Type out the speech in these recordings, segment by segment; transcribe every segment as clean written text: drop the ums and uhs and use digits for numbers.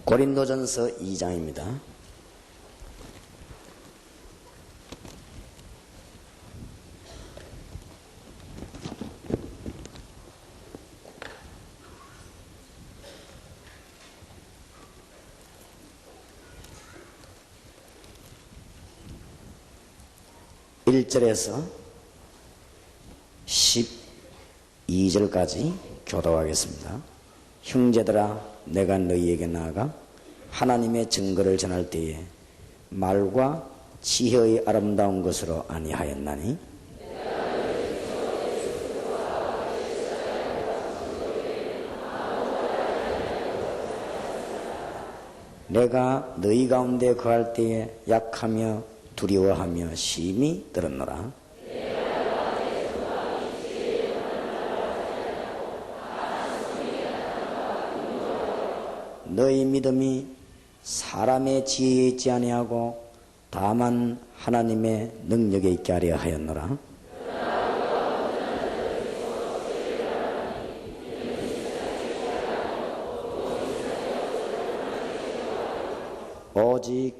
고린도전서 2장입니다. (1절에서) (12절까지) 교도하겠습니다. 형제들아, 내가 너희에게 나아가 하나님의 증거를 전할 때에 말과 지혜의 아름다운 것으로 아니하였나니, 내가 너희 가운데 거할 때에 약하며 두려워하며 심히 떨었노라. 너희 믿음이 사람의 지혜에 있지 아니하고 다만 하나님의 능력에 있게 하려 하였노라. 오직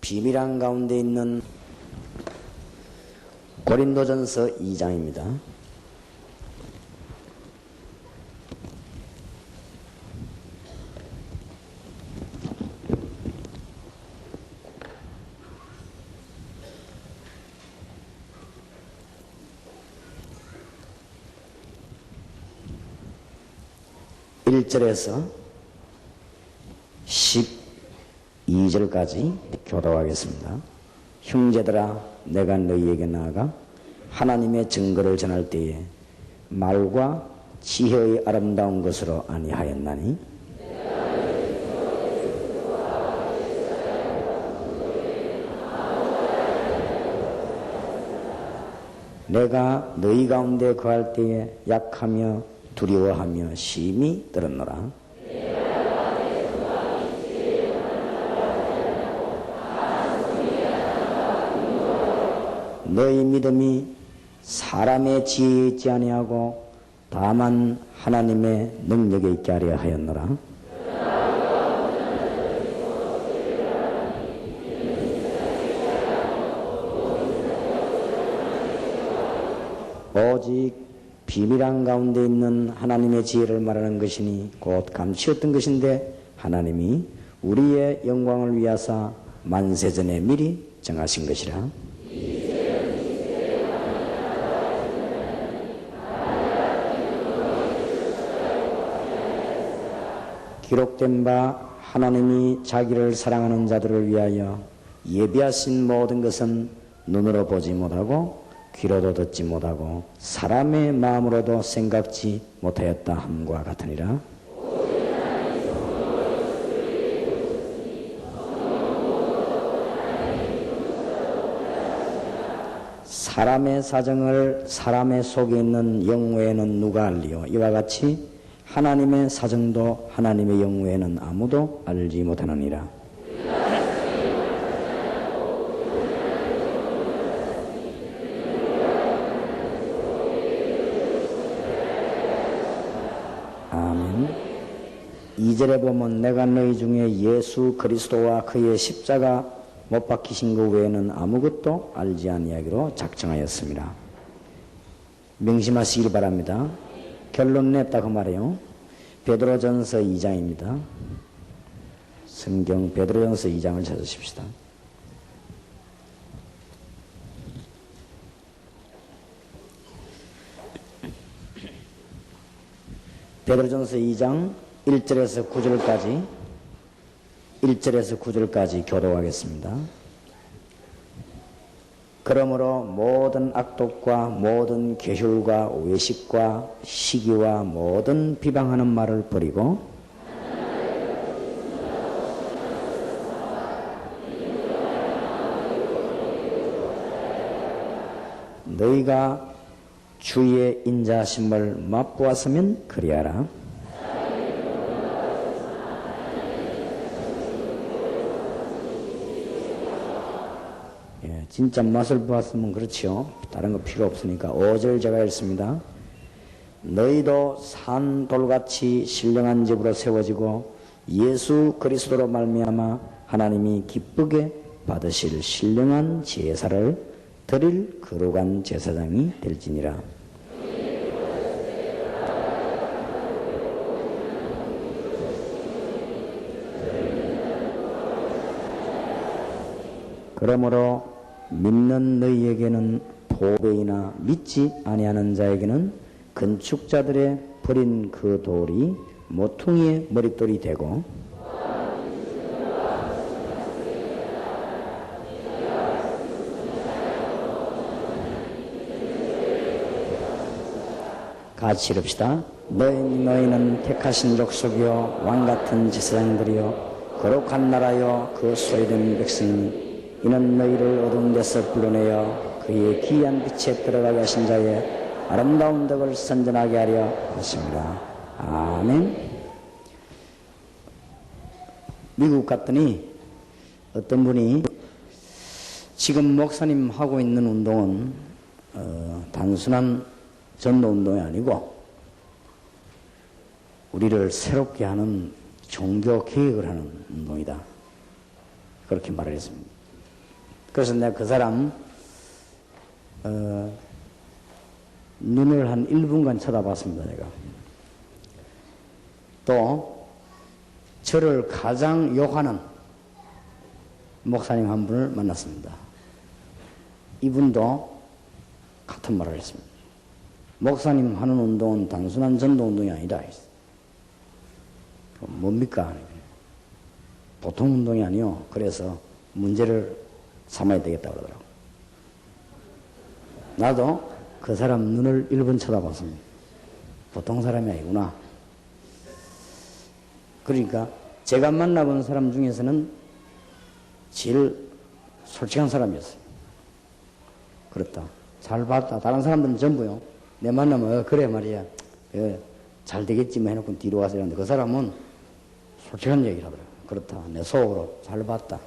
비밀한 가운데 있는 고린도전서 2장입니다. (1절에서) (12절까지) 교도하겠습니다. 형제들아, 내가 너희에게 나아가 하나님의 증거를 전할 때에 말과 지혜의 아름다운 것으로 아니하였나니, 내가 너희 가운데 거할 때에 약하며 두려워하며 심히 떨었노라. 너희 믿음이 사람의 지혜에 있지 아니하고 다만 하나님의 능력에 있게 하려 하였노라. 오직 비밀한 가운데 있는 하나님의 지혜를 말하는 것이니 곧 감추었던 것인데 하나님이 우리의 영광을 위하사 만세전에 미리 정하신 것이라. 기록된 바 하나님이 자기를 사랑하는 자들을 위하여 예비하신 모든 것은 눈으로 보지 못하고 귀로도 듣지 못하고 사람의 마음으로도 생각지 못하였다 함과 같으니라. 사람의 사정을 사람의 속에 있는 영 외에는 누가 알리요? 이와 같이 하나님의 사정도 하나님의 영 외에는 아무도 알지 못하느니라. 아멘. 2절에 보면 내가 너희 중에 예수 그리스도와 그의 십자가 못 박히신 것 외에는 아무것도 알지 아니하기로 작정하였습니다. 명심하시길 바랍니다. 결론 냈다 그 말이에요. 베드로전서 2장입니다. 성경 베드로전서 2장을 찾으십시다. 베드로전서 2장 1절에서 9절까지 1절에서 9절까지 교도하겠습니다. 그러므로 모든 악독과 모든 계율과 외식과 시기와 모든 비방하는 말을 버리고 너희가 주의 인자하심을 맛보았으면 그리하라. 진짜 맛을 보았으면 그렇지요. 다른 거 필요 없으니까 5절 제가 읽습니다. 너희도 산 돌같이 신령한 집으로 세워지고 예수 그리스도로 말미암아 하나님이 기쁘게 받으실 신령한 제사를 드릴 거룩한 제사장이 될지니라. 그러므로 믿는 너희에게는 보배이나 믿지 아니하는 자에게는 건축자들의 버린 그 돌이 모퉁이의 머릿돌이 되고 같이 읽읍시다. 너희는 택하신 족속이요 왕같은 제사장들이요 거룩한 나라요 그 소유된 백성이 이는 너희를 어두운 데서 불러내어 그의 귀한 빛에 들어가게 하신 자의 아름다운 덕을 선전하게 하려 하십니다. 아멘. 미국 갔더니 어떤 분이 지금 목사님 하고 있는 운동은 단순한 전도 운동이 아니고 우리를 새롭게 하는 종교 개혁을 하는 운동이다. 그렇게 말을 했습니다. 그래서 내가 그 사람 눈을 한 1분간 쳐다봤습니다. 내가 또 저를 가장 욕하는 목사님 한 분을 만났습니다. 이분도 같은 말을 했습니다. 목사님 하는 운동은 단순한 전도 운동이 아니다. 뭡니까? 보통 운동이 아니요. 그래서 문제를 삼아야 되겠다 그러더라고. 나도 그 사람 눈을 1분 쳐다봤습니다. 보통 사람이 아니구나. 그러니까 제가 만나본 사람 중에서는 제일 솔직한 사람이었어요. 그렇다. 잘 봤다. 다른 사람들은 전부요. 내 만나면 그래 말이야. 잘 되겠지만 해놓고 뒤로 가서 이러는데 그 사람은 솔직한 얘기를 하더라고요. 그렇다. 내 속으로 잘 봤다.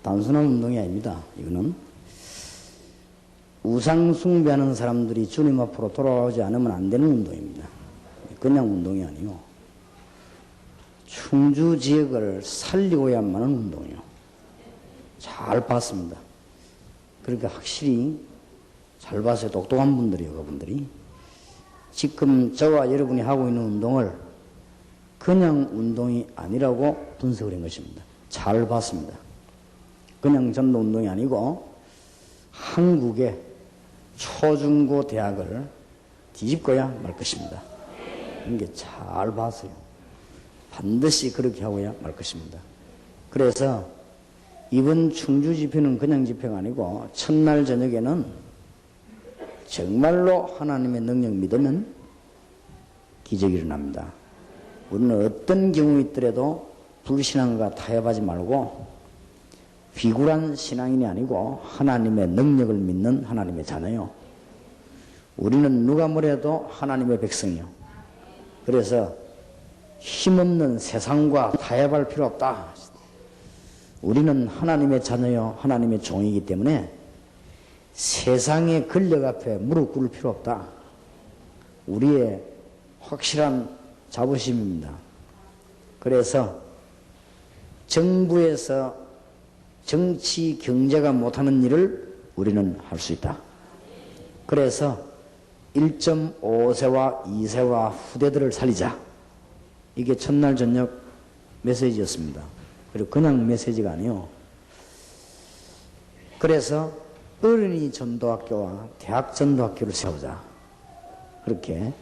단순한 운동이 아닙니다. 이거는 우상 숭배하는 사람들이 주님 앞으로 돌아오지 않으면 안 되는 운동입니다. 그냥 운동이 아니요. 충주 지역을 살리고야만 하는 운동이요. 잘 봤습니다. 그러니까 확실히 잘 봤어요. 똑똑한 분들이요. 그분들이 지금 저와 여러분이 하고 있는 운동을 그냥 운동이 아니라고 분석을 한 것입니다. 잘 봤습니다. 그냥 전도 운동이 아니고 한국의 초중고 대학을 뒤집고야 말 것입니다. 이게 잘 봤어요. 반드시 그렇게 하고야 말 것입니다. 그래서 이번 충주 집회는 그냥 집회가 아니고 첫날 저녁에는 정말로 하나님의 능력 믿으면 기적이 일어납니다. 우리는 어떤 경우 있더라도 불신앙과 타협하지 말고 비굴한 신앙인이 아니고 하나님의 능력을 믿는 하나님의 자녀요. 우리는 누가 뭐래도 하나님의 백성이요. 그래서 힘없는 세상과 타협할 필요 없다. 우리는 하나님의 자녀요. 하나님의 종이기 때문에 세상의 권력 앞에 무릎 꿇을 필요 없다. 우리의 확실한 자부심입니다. 그래서 정부에서 정치, 경제가 못하는 일을 우리는 할 수 있다. 그래서 1.5세와 2세와 후대들을 살리자. 이게 첫날 저녁 메시지였습니다. 그리고 그냥 메시지가 아니요. 그래서 어린이 전도학교와 대학 전도학교를 세우자. 그렇게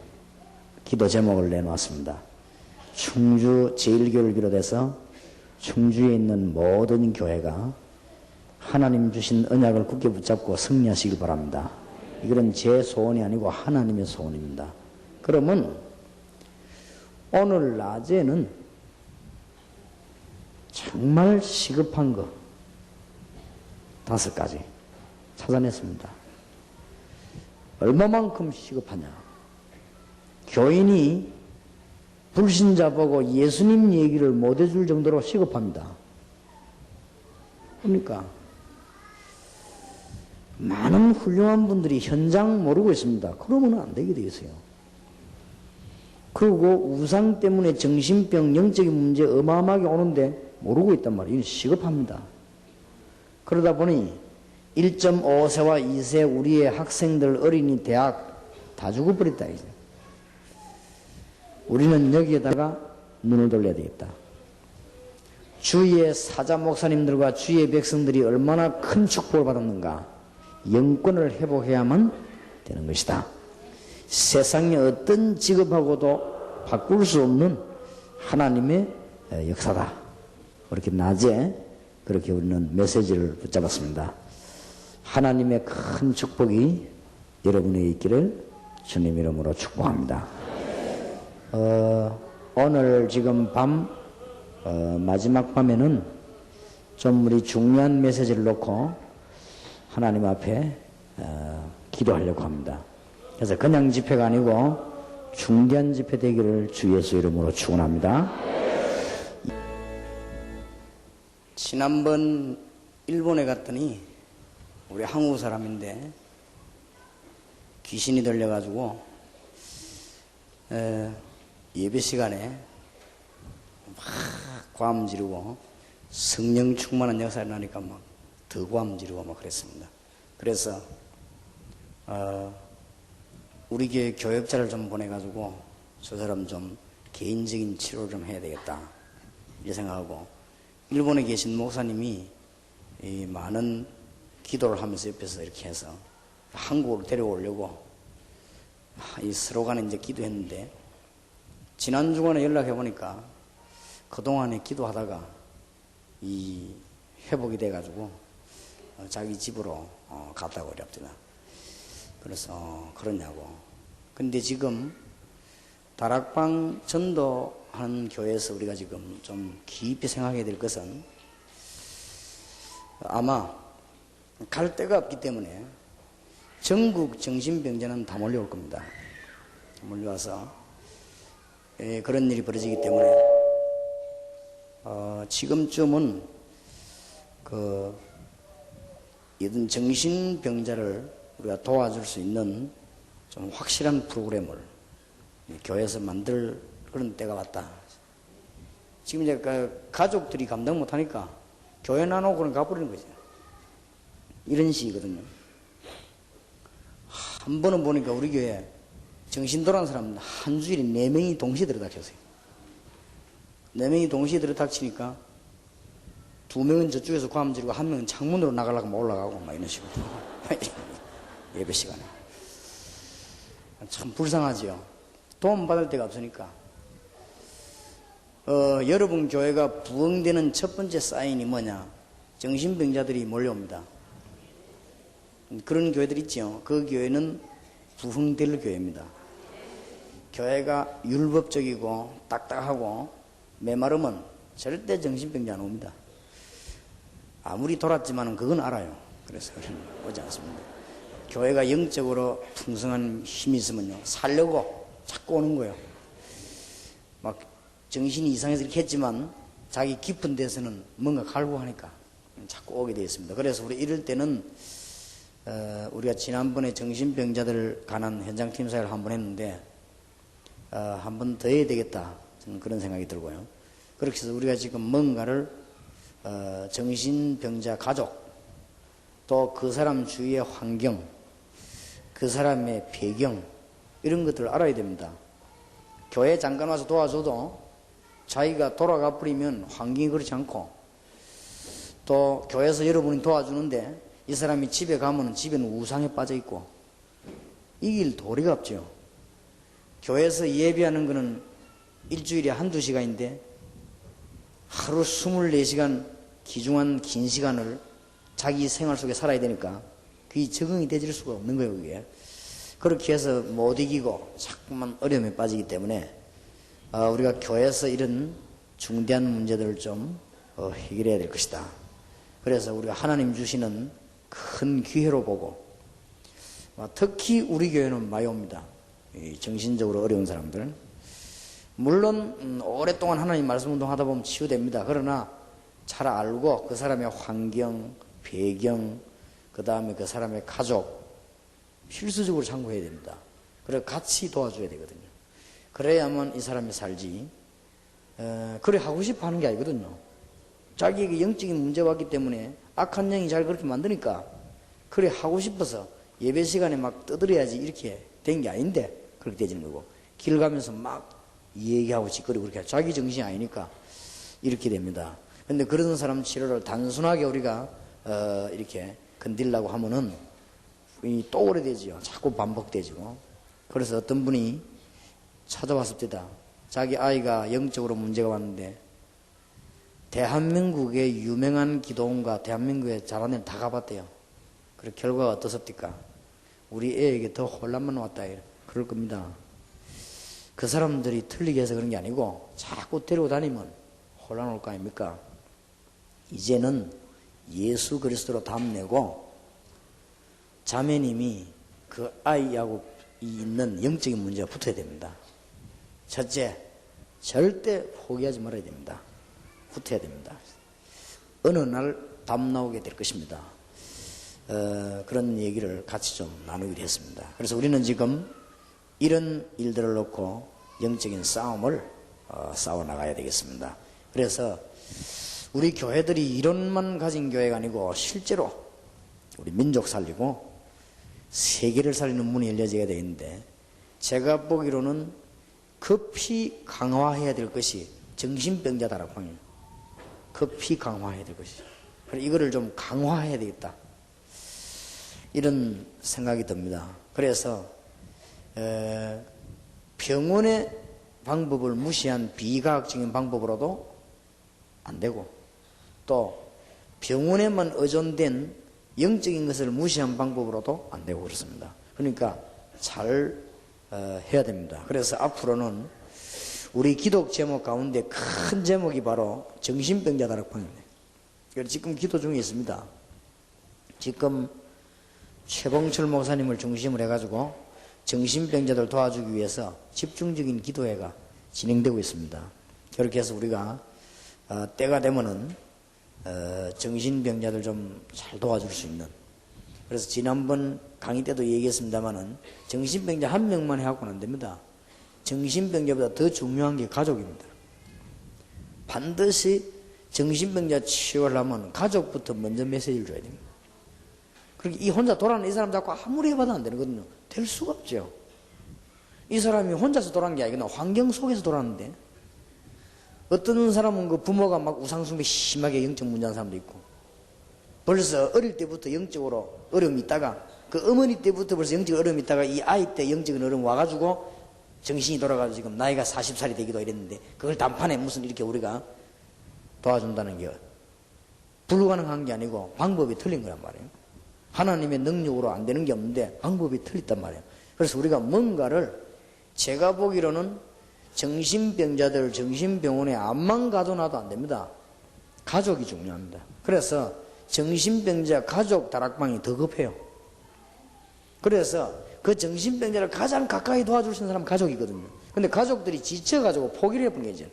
기도 제목을 내놓았습니다. 충주 제1교를 비롯해서 충주에 있는 모든 교회가 하나님 주신 언약을 굳게 붙잡고 승리하시길 바랍니다. 이건 제 소원이 아니고 하나님의 소원입니다. 그러면 오늘 낮에는 정말 시급한 거 5가지 찾아냈습니다. 얼마만큼 시급하냐? 교인이 불신자 보고 예수님 얘기를 못 해줄 정도로 시급합니다. 그러니까 많은 훌륭한 분들이 현장 모르고 있습니다. 그러면 안 되게 돼 있어요. 그리고 우상 때문에 정신병, 영적인 문제 어마어마하게 오는데 모르고 있단 말이에요. 이건 시급합니다. 그러다 보니 1.5세와 2세 우리의 학생들, 어린이, 대학 다 죽어버렸다. 이제. 우리는 여기에다가 눈을 돌려야 되겠다. 주위의 사자 목사님들과 주위의 백성들이 얼마나 큰 축복을 받았는가. 영권을 회복해야만 되는 것이다. 세상의 어떤 직업하고도 바꿀 수 없는 하나님의 역사다. 그렇게 낮에 그렇게 우리는 메시지를 붙잡았습니다. 하나님의 큰 축복이 여러분에게 있기를 주님 이름으로 축복합니다. 오늘 지금 밤 마지막 밤에는 좀 우리 중요한 메시지를 놓고 하나님 앞에 기도하려고 합니다. 그래서 그냥 집회가 아니고 중대한 집회 되기를 주 예수 이름으로 축원합니다. 지난번 일본에 갔더니 우리 한국 사람인데 귀신이 들려가지고 예배 시간에 막 고함 지르고 성령 충만한 역사를 나니까 막 더 고함 지르고 막 그랬습니다. 그래서 우리 교회 교역자를 좀 보내가지고 저 사람 좀 개인적인 치료를 좀 해야 되겠다 이렇게 생각하고, 일본에 계신 목사님이 이 많은 기도를 하면서 옆에서 이렇게 해서 한국으로 데려오려고 이 서로 간에 이제 기도했는데, 지난 주간에 연락해 보니까 그동안에 기도하다가 이 회복이 돼가지고 자기 집으로 갔다고 그랬더라. 그래서 그러냐고. 근데 지금 다락방 전도하는 교회에서 우리가 지금 좀 깊이 생각해야 될 것은, 아마 갈 데가 없기 때문에 전국 정신병자는 다 몰려올 겁니다. 몰려와서 그런 일이 벌어지기 때문에 지금쯤은 이런 정신병자를 우리가 도와줄 수 있는 좀 확실한 프로그램을 교회에서 만들 그런 때가 왔다. 지금 이제 가족들이 감당 못하니까 교회 나누고 그냥 가버리는 거죠. 이런 식이거든요. 한 번은 보니까 우리 교회 정신 돌아온 사람 한 주일에 4명이 동시에 들어닥쳤어요. 4명이 동시에 들어닥치니까 2명은 저쪽에서 고함 지르고 1명은 창문으로 나가려고 막 올라가고 막 이런 식으로. 예배 시간에. 참 불쌍하지요. 도움 받을 데가 없으니까. 여러분 교회가 부흥되는 첫 번째 사인이 뭐냐? 정신병자들이 몰려옵니다. 그런 교회들 있죠. 그 교회는 부흥될 교회입니다. 교회가 율법적이고 딱딱하고 메마르면 절대 정신병자 안 옵니다. 아무리 돌았지만은 그건 알아요. 그래서 오지 않습니다. 교회가 영적으로 풍성한 힘이 있으면요, 살려고 자꾸 오는 거예요. 막 정신이 이상해서 이렇게 했지만 자기 깊은 데서는 뭔가 갈구하니까 자꾸 오게 되어 있습니다. 그래서 우리 이럴 때는 우리가 지난번에 정신병자들 관한 현장팀 사회를 한번 했는데 한 번 더 해야 되겠다, 저는 그런 생각이 들고요. 그렇게 해서 우리가 지금 뭔가를 정신병자 가족, 또 그 사람 주위의 환경, 그 사람의 배경, 이런 것들을 알아야 됩니다. 교회 잠깐 와서 도와줘도 자기가 돌아가 버리면 환경이 그렇지 않고, 또 교회에서 여러분이 도와주는데 이 사람이 집에 가면 집에는 우상에 빠져 있고, 이길 도리가 없죠. 교회에서 예배하는 거는 일주일에 1-2시간인데 하루 24시간 귀중한 긴 시간을 자기 생활 속에 살아야 되니까 그게 적응이 되질 수가 없는 거예요, 그게. 그렇게 해서 못 이기고 자꾸만 어려움에 빠지기 때문에 우리가 교회에서 이런 중대한 문제들을 좀 해결해야 될 것이다. 그래서 우리가 하나님 주시는 큰 기회로 보고, 특히 우리 교회는 많이 옵니다. 정신적으로 어려운 사람들. 물론 오랫동안 하나님 말씀 운동하다 보면 치유됩니다. 그러나 잘 알고 그 사람의 환경, 배경, 그 다음에 그 사람의 가족 필수적으로 참고해야 됩니다. 그래서 같이 도와줘야 되거든요. 그래야만 이 사람이 살지. 그래 하고 싶어 하는 게 아니거든요. 자기에게 영적인 문제가 왔기 때문에 악한 영이 잘 그렇게 만드니까 그래 하고 싶어서 예배 시간에 막 떠들어야지 이렇게 된 게 아닌데 그렇게 되지는 거고, 길 가면서 막 얘기하고 짓거리고 그렇게 자기 정신이 아니니까 이렇게 됩니다. 근데 그런 사람 치료를 단순하게 우리가 이렇게 건들려고 하면은 또 오래되지요. 자꾸 반복되지고. 그래서 어떤 분이 찾아왔을 때다. 자기 아이가 영적으로 문제가 왔는데 대한민국의 유명한 기도원과 대한민국의 잘하는 데 다 가봤대요. 그 결과가 어떻습니까? 우리 애에게 더 혼란만 왔다. 그럴 겁니다. 그 사람들이 틀리게 해서 그런 게 아니고 자꾸 데리고 다니면 혼란 올 거 아닙니까? 이제는 예수 그리스도로 답내고 자매님이 그 아이하고 있는 영적인 문제가 붙어야 됩니다. 첫째, 절대 포기하지 말아야 됩니다. 붙어야 됩니다. 어느 날 답 나오게 될 것입니다. 그런 얘기를 같이 좀 나누기로 했습니다. 그래서 우리는 지금 이런 일들을 놓고 영적인 싸움을 싸워 나가야 되겠습니다. 그래서 우리 교회들이 이론만 가진 교회가 아니고 실제로 우리 민족 살리고 세계를 살리는 문이 열려져야 되는데, 제가 보기로는 급히 강화해야 될 것이 정신병자 다락방이에요. 급히 강화해야 될 것이. 그래서 이거를 좀 강화해야 되겠다, 이런 생각이 듭니다. 그래서 병원의 방법을 무시한 비과학적인 방법으로도 안 되고, 또 병원에만 의존된 영적인 것을 무시한 방법으로도 안 되고 그렇습니다. 그러니까 잘 해야 됩니다. 그래서 앞으로는 우리 기독 제목 가운데 큰 제목이 바로 정신병자 다락방입니다. 그래서 지금 기도 중에 있습니다. 지금 최봉철 목사님을 중심으로 해가지고 정신병자들 도와주기 위해서 집중적인 기도회가 진행되고 있습니다. 그렇게 해서 우리가 때가 되면은 정신병자들 좀 잘 도와줄 수 있는, 그래서 지난번 강의 때도 얘기했습니다마는 정신병자 한 명만 해갖고는 안 됩니다. 정신병자보다 더 중요한 게 가족입니다. 반드시 정신병자 치유를 하면 가족부터 먼저 메시지를 줘야 됩니다. 그렇게 이 혼자 돌아가는 이 사람 자꾸 아무리 해봐도 안 되거든요. 될 수가 없죠. 이 사람이 혼자서 돌아가는 게 아니구나. 환경 속에서 돌아가는데, 어떤 사람은 그 부모가 막 우상숭배 심하게 영적 문제한 사람도 있고, 벌써 어릴 때부터 영적으로 어려움이 있다가, 그 어머니 때부터 벌써 영적 어려움이 있다가 이 아이 때 영적인 어려움 와가지고 정신이 돌아가서 지금 나이가 40살이 되기도 이랬는데, 그걸 단판에 무슨 이렇게 우리가 도와준다는 게 불가능한 게 아니고 방법이 틀린 거란 말이에요. 하나님의 능력으로 안 되는 게 없는데 방법이 틀렸단 말이에요. 그래서 우리가 뭔가를, 제가 보기로는 정신병자들 정신병원에 암만 가둬놔도 안 됩니다. 가족이 중요합니다. 그래서 정신병자 가족 다락방이 더 급해요. 그래서 그 정신병자를 가장 가까이 도와줄 수 있는 사람은 가족이거든요. 근데 가족들이 지쳐가지고 포기를 해본 거죠.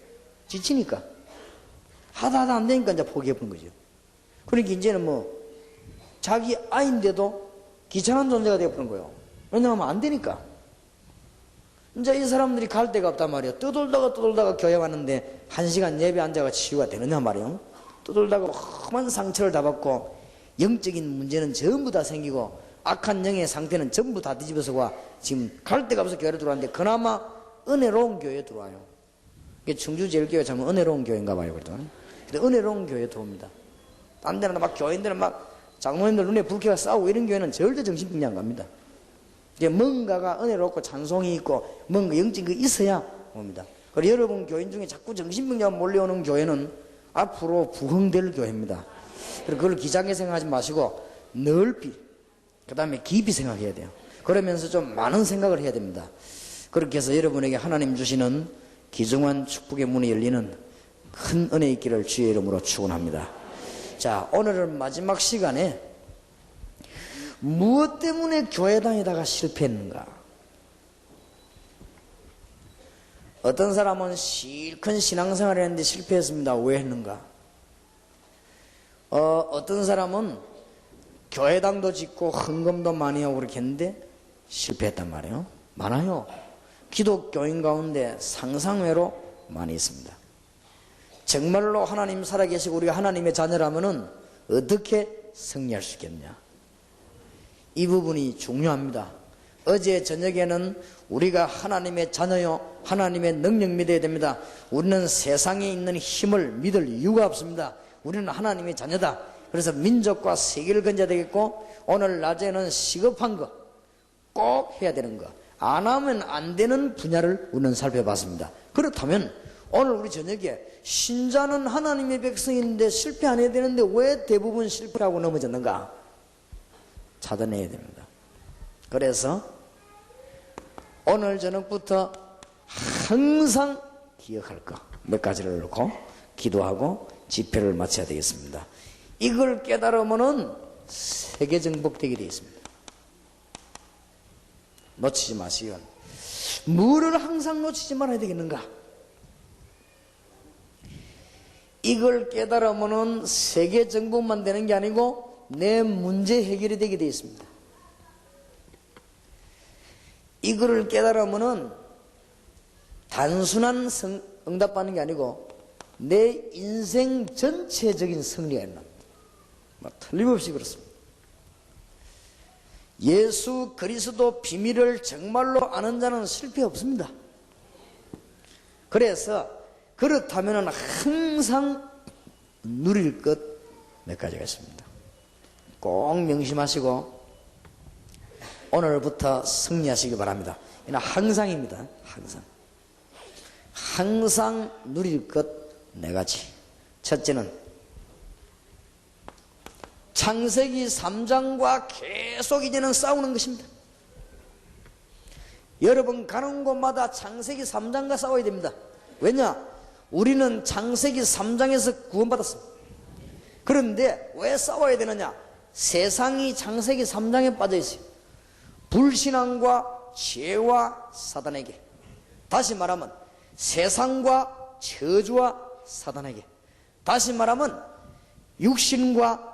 지치니까. 하다 안 되니까 이제 포기해본 거죠. 그러니까 이제는 뭐 자기 아이인데도 귀찮은 존재가 되어버린 거예요. 왜냐하면 안 되니까. 이제 이 사람들이 갈 데가 없단 말이에요. 떠돌다가 교회 왔는데 1시간 예배 앉아가 치유가 되느냐 말이에요. 떠돌다가 험한 상처를 다 받고 영적인 문제는 전부 다 생기고 악한 영의 상태는 전부 다 뒤집어서 와 지금 갈 데가 없어 교회를 들어왔는데 그나마 은혜로운 교회에 들어와요. 이게 충주제일교회 참 은혜로운 교회인가 봐요. 그래도. 근데 은혜로운 교회에 들어옵니다. 딴 데는 막 교인들은 막 장로님들 눈에 불쾌가 싸우고 이런 교회는 절대 정신병자 안 갑니다. 이게 뭔가가 은혜롭고 찬송이 있고 뭔가 영적인 게 있어야 옵니다. 그리고 여러분 교인 중에 자꾸 정신병자가 몰려오는 교회는 앞으로 부흥될 교회입니다. 그리고 그걸 기장에 생각하지 마시고 넓이, 그 다음에 깊이 생각해야 돼요. 그러면서 좀 많은 생각을 해야 됩니다. 그렇게 해서 여러분에게 하나님 주시는 귀중한 축복의 문이 열리는 큰 은혜 있기를 주의 이름으로 축원합니다. 자, 오늘은 마지막 시간에 무엇 때문에 교회 다니다가 실패했는가? 어떤 사람은 실컷 신앙생활을 했는데 실패했습니다. 왜 했는가? 어떤 사람은 교회당도 짓고 헌금도 많이 하고 그렇게 했는데 실패했단 말이에요. 많아요. 기독교인 가운데 상상외로 많이 있습니다. 정말로 하나님 살아계시고 우리가 하나님의 자녀라면은 어떻게 승리할 수 있겠냐? 이 부분이 중요합니다. 어제 저녁에는 우리가 하나님의 자녀요, 하나님의 능력 믿어야 됩니다. 우리는 세상에 있는 힘을 믿을 이유가 없습니다. 우리는 하나님의 자녀다. 그래서 민족과 세계를 건져야 되겠고, 오늘 낮에는 시급한 거, 꼭 해야 되는 거, 안 하면 안 되는 분야를 우리는 살펴봤습니다. 그렇다면 오늘 우리 저녁에 신자는 하나님의 백성인데 실패 안 해야 되는데 왜 대부분 실패하고 넘어졌는가? 찾아내야 됩니다. 그래서 오늘 저녁부터 항상 기억할 거 몇 가지를 놓고 기도하고 집회를 마쳐야 되겠습니다. 이걸 깨달으면은 세계 정복되게 되어 있습니다. 놓치지 마시오. 뭐를 항상 놓치지 말아야 되겠는가? 이걸 깨달으면은 세계 정복만 되는 게 아니고 내 문제 해결이 되게 되어 있습니다. 이거를 깨달으면은 단순한 응답받는 게 아니고 내 인생 전체적인 승리가 있는 겁니다. 틀림없이 그렇습니다. 예수 그리스도 비밀을 정말로 아는 자는 실패 없습니다. 그래서 그렇다면 항상 누릴 것 몇 가지가 있습니다. 꼭 명심하시고 오늘부터 승리하시기 바랍니다. 이는 항상입니다. 항상 누릴 것 네 가지. 첫째는 창세기 3장과 계속 이제는 싸우는 것입니다. 여러분 가는 곳마다 창세기 3장과 싸워야 됩니다. 왜냐? 우리는 창세기 3장에서 구원받았습니다. 그런데 왜 싸워야 되느냐? 세상이 창세기 3장에 빠져 있어요. 불신앙과 죄와 사단에게, 다시 말하면 세상과 저주와 사단에게, 다시 말하면 육신과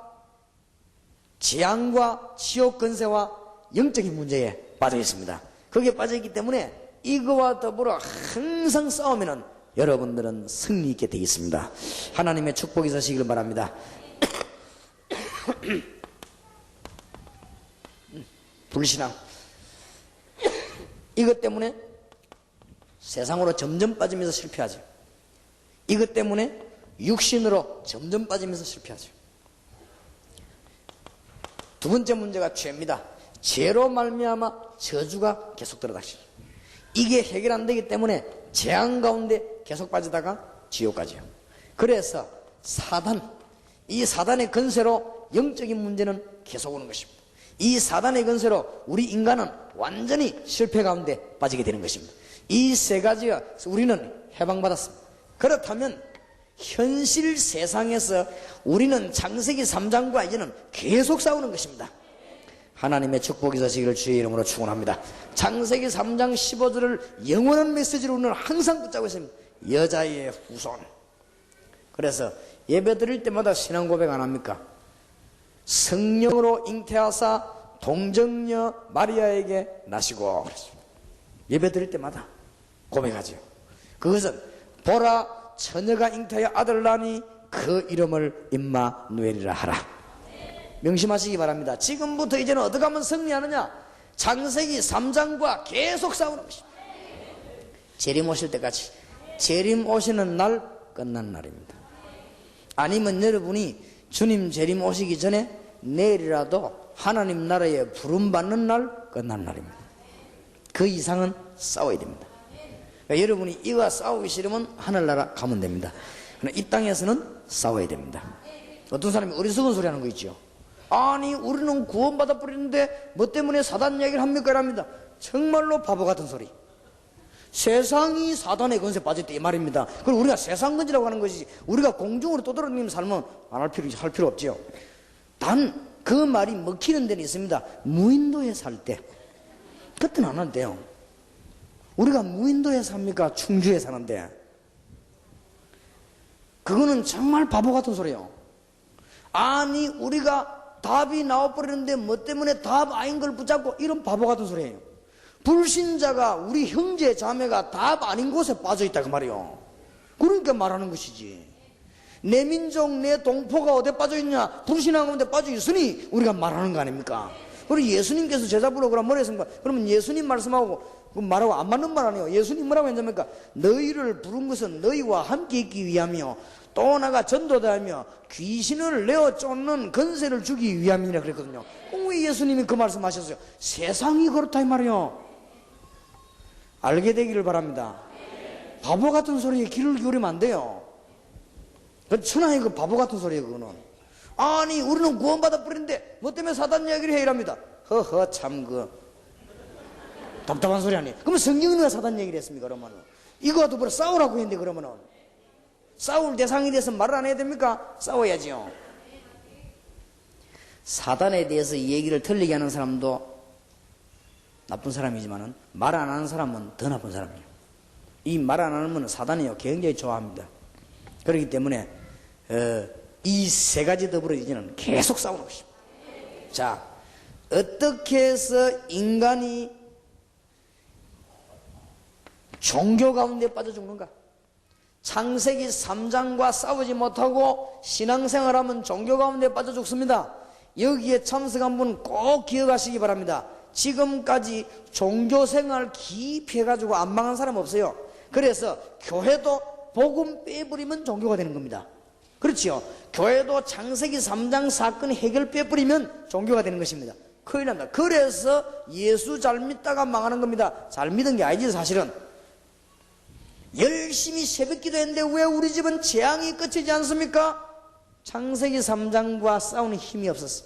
재앙과 지옥 권세와 영적인 문제에 빠져 있습니다. 거기에 빠져 있기 때문에 이거와 더불어 항상 싸우면은 여러분들은 승리 있게 되어 있습니다. 하나님의 축복이 있으시길 바랍니다. 불신앙, 이것 때문에 세상으로 점점 빠지면서 실패하죠. 이것 때문에 육신으로 점점 빠지면서 실패하죠. 두 번째 문제가 죄입니다. 죄로 말미암아 저주가 계속 들어닥치죠. 이게 해결 안 되기 때문에 재앙 가운데 계속 빠지다가 지옥 가죠. 그래서 이 사단의 건세로 영적인 문제는 계속 오는 것입니다. 이 사단의 건세로 우리 인간은 완전히 실패 가운데 빠지게 되는 것입니다. 이 세 가지와 우리는 해방받았습니다. 그렇다면 현실 세상에서 우리는 창세기 3장과 이제는 계속 싸우는 것입니다. 하나님의 축복이 있으시기를 주의 이름으로 축원합니다. 창세기 3장 15절을 영원한 메시지로 우리는 항상 붙잡고 있습니다. 여자의 후손. 그래서 예배 드릴 때마다 신앙 고백 안 합니까? 성령으로 잉태하사 동정녀 마리아에게 나시고 그랬습니다. 예배 드릴 때마다 고백하죠. 그것은 보라 처녀가 잉태하여 아들을 낳으니 그 이름을 임마누엘이라 하라. 명심하시기 바랍니다. 지금부터 이제는 어떻게 하면 승리하느냐? 창세기 3장과 계속 싸우는 것입니다. 재림 오실 때까지. 재림 오시는 날 끝난 날입니다. 아니면 여러분이 주님 재림 오시기 전에 내일이라도 하나님 나라에 부름받는 날 끝난 날입니다. 그 이상은 싸워야 됩니다. 그러니까 여러분이 이와 싸우기 싫으면 하늘나라 가면 됩니다. 그러나 이 땅에서는 싸워야 됩니다. 어떤 사람이 어리석은 소리 하는 거 있죠. 아니 우리는 구원받아 버리는데 뭐 때문에 사단 얘기를 합니까? 이랍니다. 정말로 바보 같은 소리. 세상이 사단의 건세에 빠졌다 이 말입니다. 그럼 우리가 세상 건지라고 하는 것이지 우리가 공중으로 떠돌아다니는 삶은 안 할 필요 없죠. 단 그 말이 먹히는 데는 있습니다. 무인도에 살 때 그때는 안 한대요. 우리가 무인도에 삽니까? 충주에 사는데 그거는 정말 바보 같은 소리예요. 아니 우리가 답이 나와버리는데 뭐 때문에 답 아닌 걸 붙잡고 이런 바보 같은 소리예요. 불신자가 우리 형제 자매가 답 아닌 곳에 빠져있다 그 말이요. 그러니까 말하는 것이지. 내 민족 내 동포가 어디에 빠져있냐, 불신앙 가운데 빠져있으니 우리가 말하는 거 아닙니까? 그리고 예수님께서 제자부로 그럼 뭐라 했습니까? 그러면 예수님 말씀하고 말하고 안 맞는 말 아니에요. 예수님 뭐라고 했습니까? 너희를 부른 것은 너희와 함께 있기 위함이요 또 나가 전도자하며 귀신을 내어 쫓는 건세를 주기 위함이라 그랬거든요. 왜 예수님이 그 말씀 하셨어요? 세상이 그렇다 이 말이요. 알게 되기를 바랍니다. 바보 같은 소리에 귀를 기울이면 안 돼요. 그 천하의 그 바보 같은 소리예요. 그거는 아니 우리는 구원받아 버린데 뭐 때문에 사단 이야기를 해 이랍니다. 허허 참 그 답답한 소리 아니에요. 그러면 성경은 왜 사단 얘기를 했습니까? 그러면은 이거와 더불어 싸우라고 했는데 그러면은 싸울 대상이 돼서 말을 안 해야 됩니까? 싸워야지요. 사단에 대해서 이 얘기를 틀리게 하는 사람도 나쁜 사람이지만은 말 안 하는 사람은 더 나쁜 사람이에요. 이 말 안 하는 분은 사단이요 굉장히 좋아합니다. 그렇기 때문에 이 세 가지 더불어 이제는 계속 싸우는 것입니다. 자, 어떻게 해서 인간이 종교 가운데 빠져 죽는가? 창세기 3장과 싸우지 못하고 신앙생활하면 종교 가운데 빠져 죽습니다. 여기에 참석한 분 꼭 기억하시기 바랍니다. 지금까지 종교생활 깊이 해가지고 안 망한 사람 없어요. 그래서 교회도 복음 빼버리면 종교가 되는 겁니다. 그렇지요. 교회도 창세기 3장 사건 해결 빼버리면 종교가 되는 것입니다. 큰일 납니다. 그래서 예수 잘 믿다가 망하는 겁니다. 잘 믿은 게 아니지 사실은. 열심히 새벽 기도했는데 왜 우리 집은 재앙이 끝이지 않습니까? 창세기 3장과 싸우는 힘이 없었어.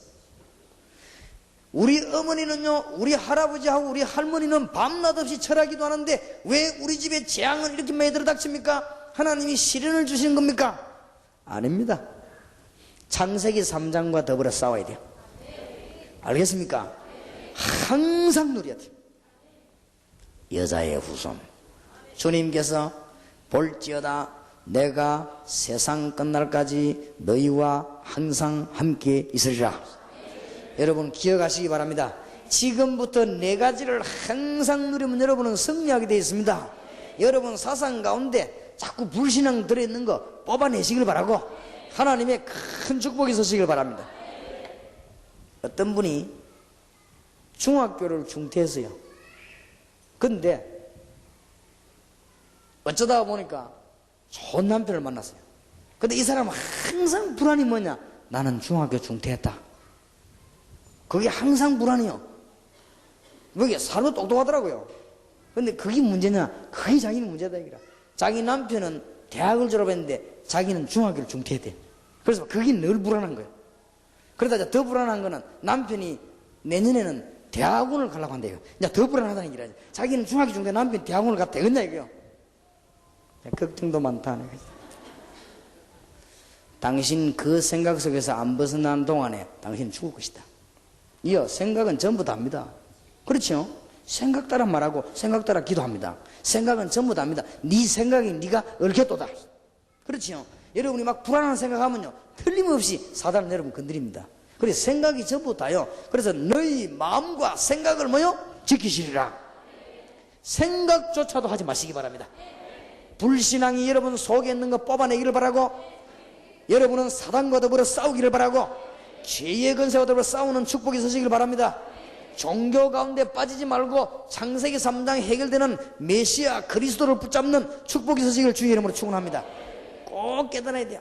우리 어머니는요, 우리 할아버지하고 우리 할머니는 밤낮 없이 철학기도 하는데 왜 우리 집에 재앙은 이렇게 많이 들어닥칩니까? 하나님이 시련을 주시는 겁니까? 아닙니다. 창세기 3장과 더불어 싸워야 돼요. 알겠습니까? 항상 누려야 돼요. 여자의 후손. 주님께서 볼지어다 내가 세상 끝날까지 너희와 항상 함께 있으리라. 여러분 기억하시기 바랍니다. 지금부터 네 가지를 항상 누리면 여러분은 승리하게 되어 있습니다. 여러분 사상 가운데 자꾸 불신앙 들어있는 거 뽑아내시길 바라고 하나님의 큰 축복이 있으시길 바랍니다. 어떤 분이 중학교를 중퇴했어요. 근데 어쩌다 보니까 좋은 남편을 만났어요. 근데 이 사람은 항상 불안이 뭐냐? 나는 중학교 중퇴했다. 그게 항상 불안해요. 그게 사람 똑똑하더라고요. 근데 그게 문제냐? 그게 자기는 문제다 이거라. 자기 남편은 대학을 졸업했는데 자기는 중학교를 중퇴했대. 그래서 그게 늘 불안한 거예요. 그러다 더 불안한 거는 남편이 내년에는 대학원을 가려고 한대요. 이제 더 불안하다는 얘기라지. 자기는 중학교 중퇴 남편이 대학원을 가도 되겠냐 이거요. 걱정도 많다네. 당신 그 생각 속에서 안 벗어난 동안에 당신은 죽을 것이다. 이어 생각은 전부 다입니다. 그렇죠? 생각 따라 말하고 생각 따라 기도합니다. 생각은 전부 다입니다. 네 생각이 네가 얽혔도다. 그렇죠? 여러분이 막 불안한 생각하면요 틀림없이 사단은 여러분 건드립니다. 그래서 생각이 전부 다요. 그래서 너희 마음과 생각을 뭐요? 지키시리라. 생각조차도 하지 마시기 바랍니다. 불신앙이 여러분 속에 있는 거 뽑아내기를 바라고, 여러분은 사단과 더불어 싸우기를 바라고, 죄의 건세와 더불어 싸우는 축복이 있으시길 바랍니다. 종교 가운데 빠지지 말고 창세기 3장 해결되는 메시아 그리스도를 붙잡는 축복이 있으시길 주의 이름으로 축원합니다. 꼭 깨달아야 돼요.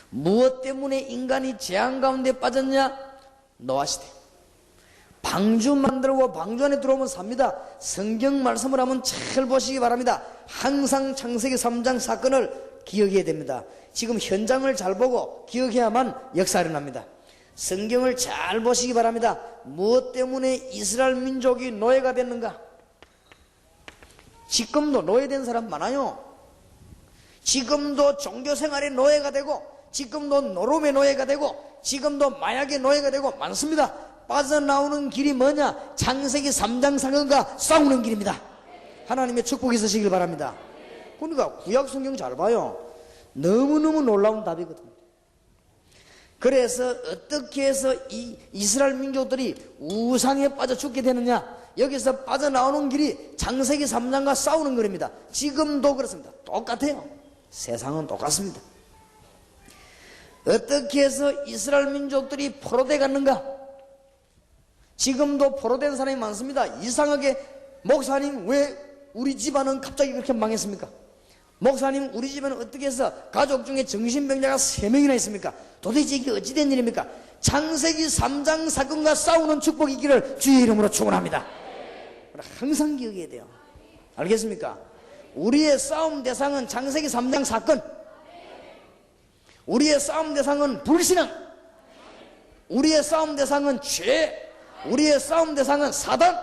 무엇 때문에 인간이 재앙 가운데 빠졌냐? 노아 시대. 방주 만들고 방주 안에 들어오면 삽니다. 성경 말씀을 한번 잘 보시기 바랍니다. 항상 창세기 3장 사건을 기억해야 됩니다. 지금 현장을 잘 보고 기억해야만 역사가 일어납니다. 성경을 잘 보시기 바랍니다. 무엇 때문에 이스라엘 민족이 노예가 됐는가? 지금도 노예된 사람 많아요. 지금도 종교생활의 노예가 되고, 지금도 노름의 노예가 되고, 지금도 마약의 노예가 되고 많습니다. 빠져나오는 길이 뭐냐? 창세기 3장 사건과 싸우는 길입니다. 하나님의 축복이 있으시길 바랍니다. 그러니까 구약 성경 잘 봐요. 너무너무 놀라운 답이거든요. 그래서 어떻게 해서 이 이스라엘 민족들이 우상에 빠져 죽게 되느냐? 여기서 빠져나오는 길이 창세기 3장과 싸우는 거입니다. 지금도 그렇습니다. 똑같아요. 세상은 똑같습니다. 어떻게 해서 이스라엘 민족들이 포로돼 갔는가? 지금도 포로된 사람이 많습니다. 이상하게 목사님 왜 우리 집안은 갑자기 그렇게 망했습니까? 목사님 우리 집안은 어떻게 해서 가족 중에 정신병자가 3명이나 있습니까? 도대체 이게 어찌된 일입니까? 창세기 3장 사건과 싸우는 축복이 있기를 주의 이름으로 축원합니다. 항상 기억해야 돼요. 알겠습니까? 우리의 싸움 대상은 창세기 3장 사건, 우리의 싸움 대상은 불신앙, 우리의 싸움 대상은 죄, 우리의 싸움 대상은 사단.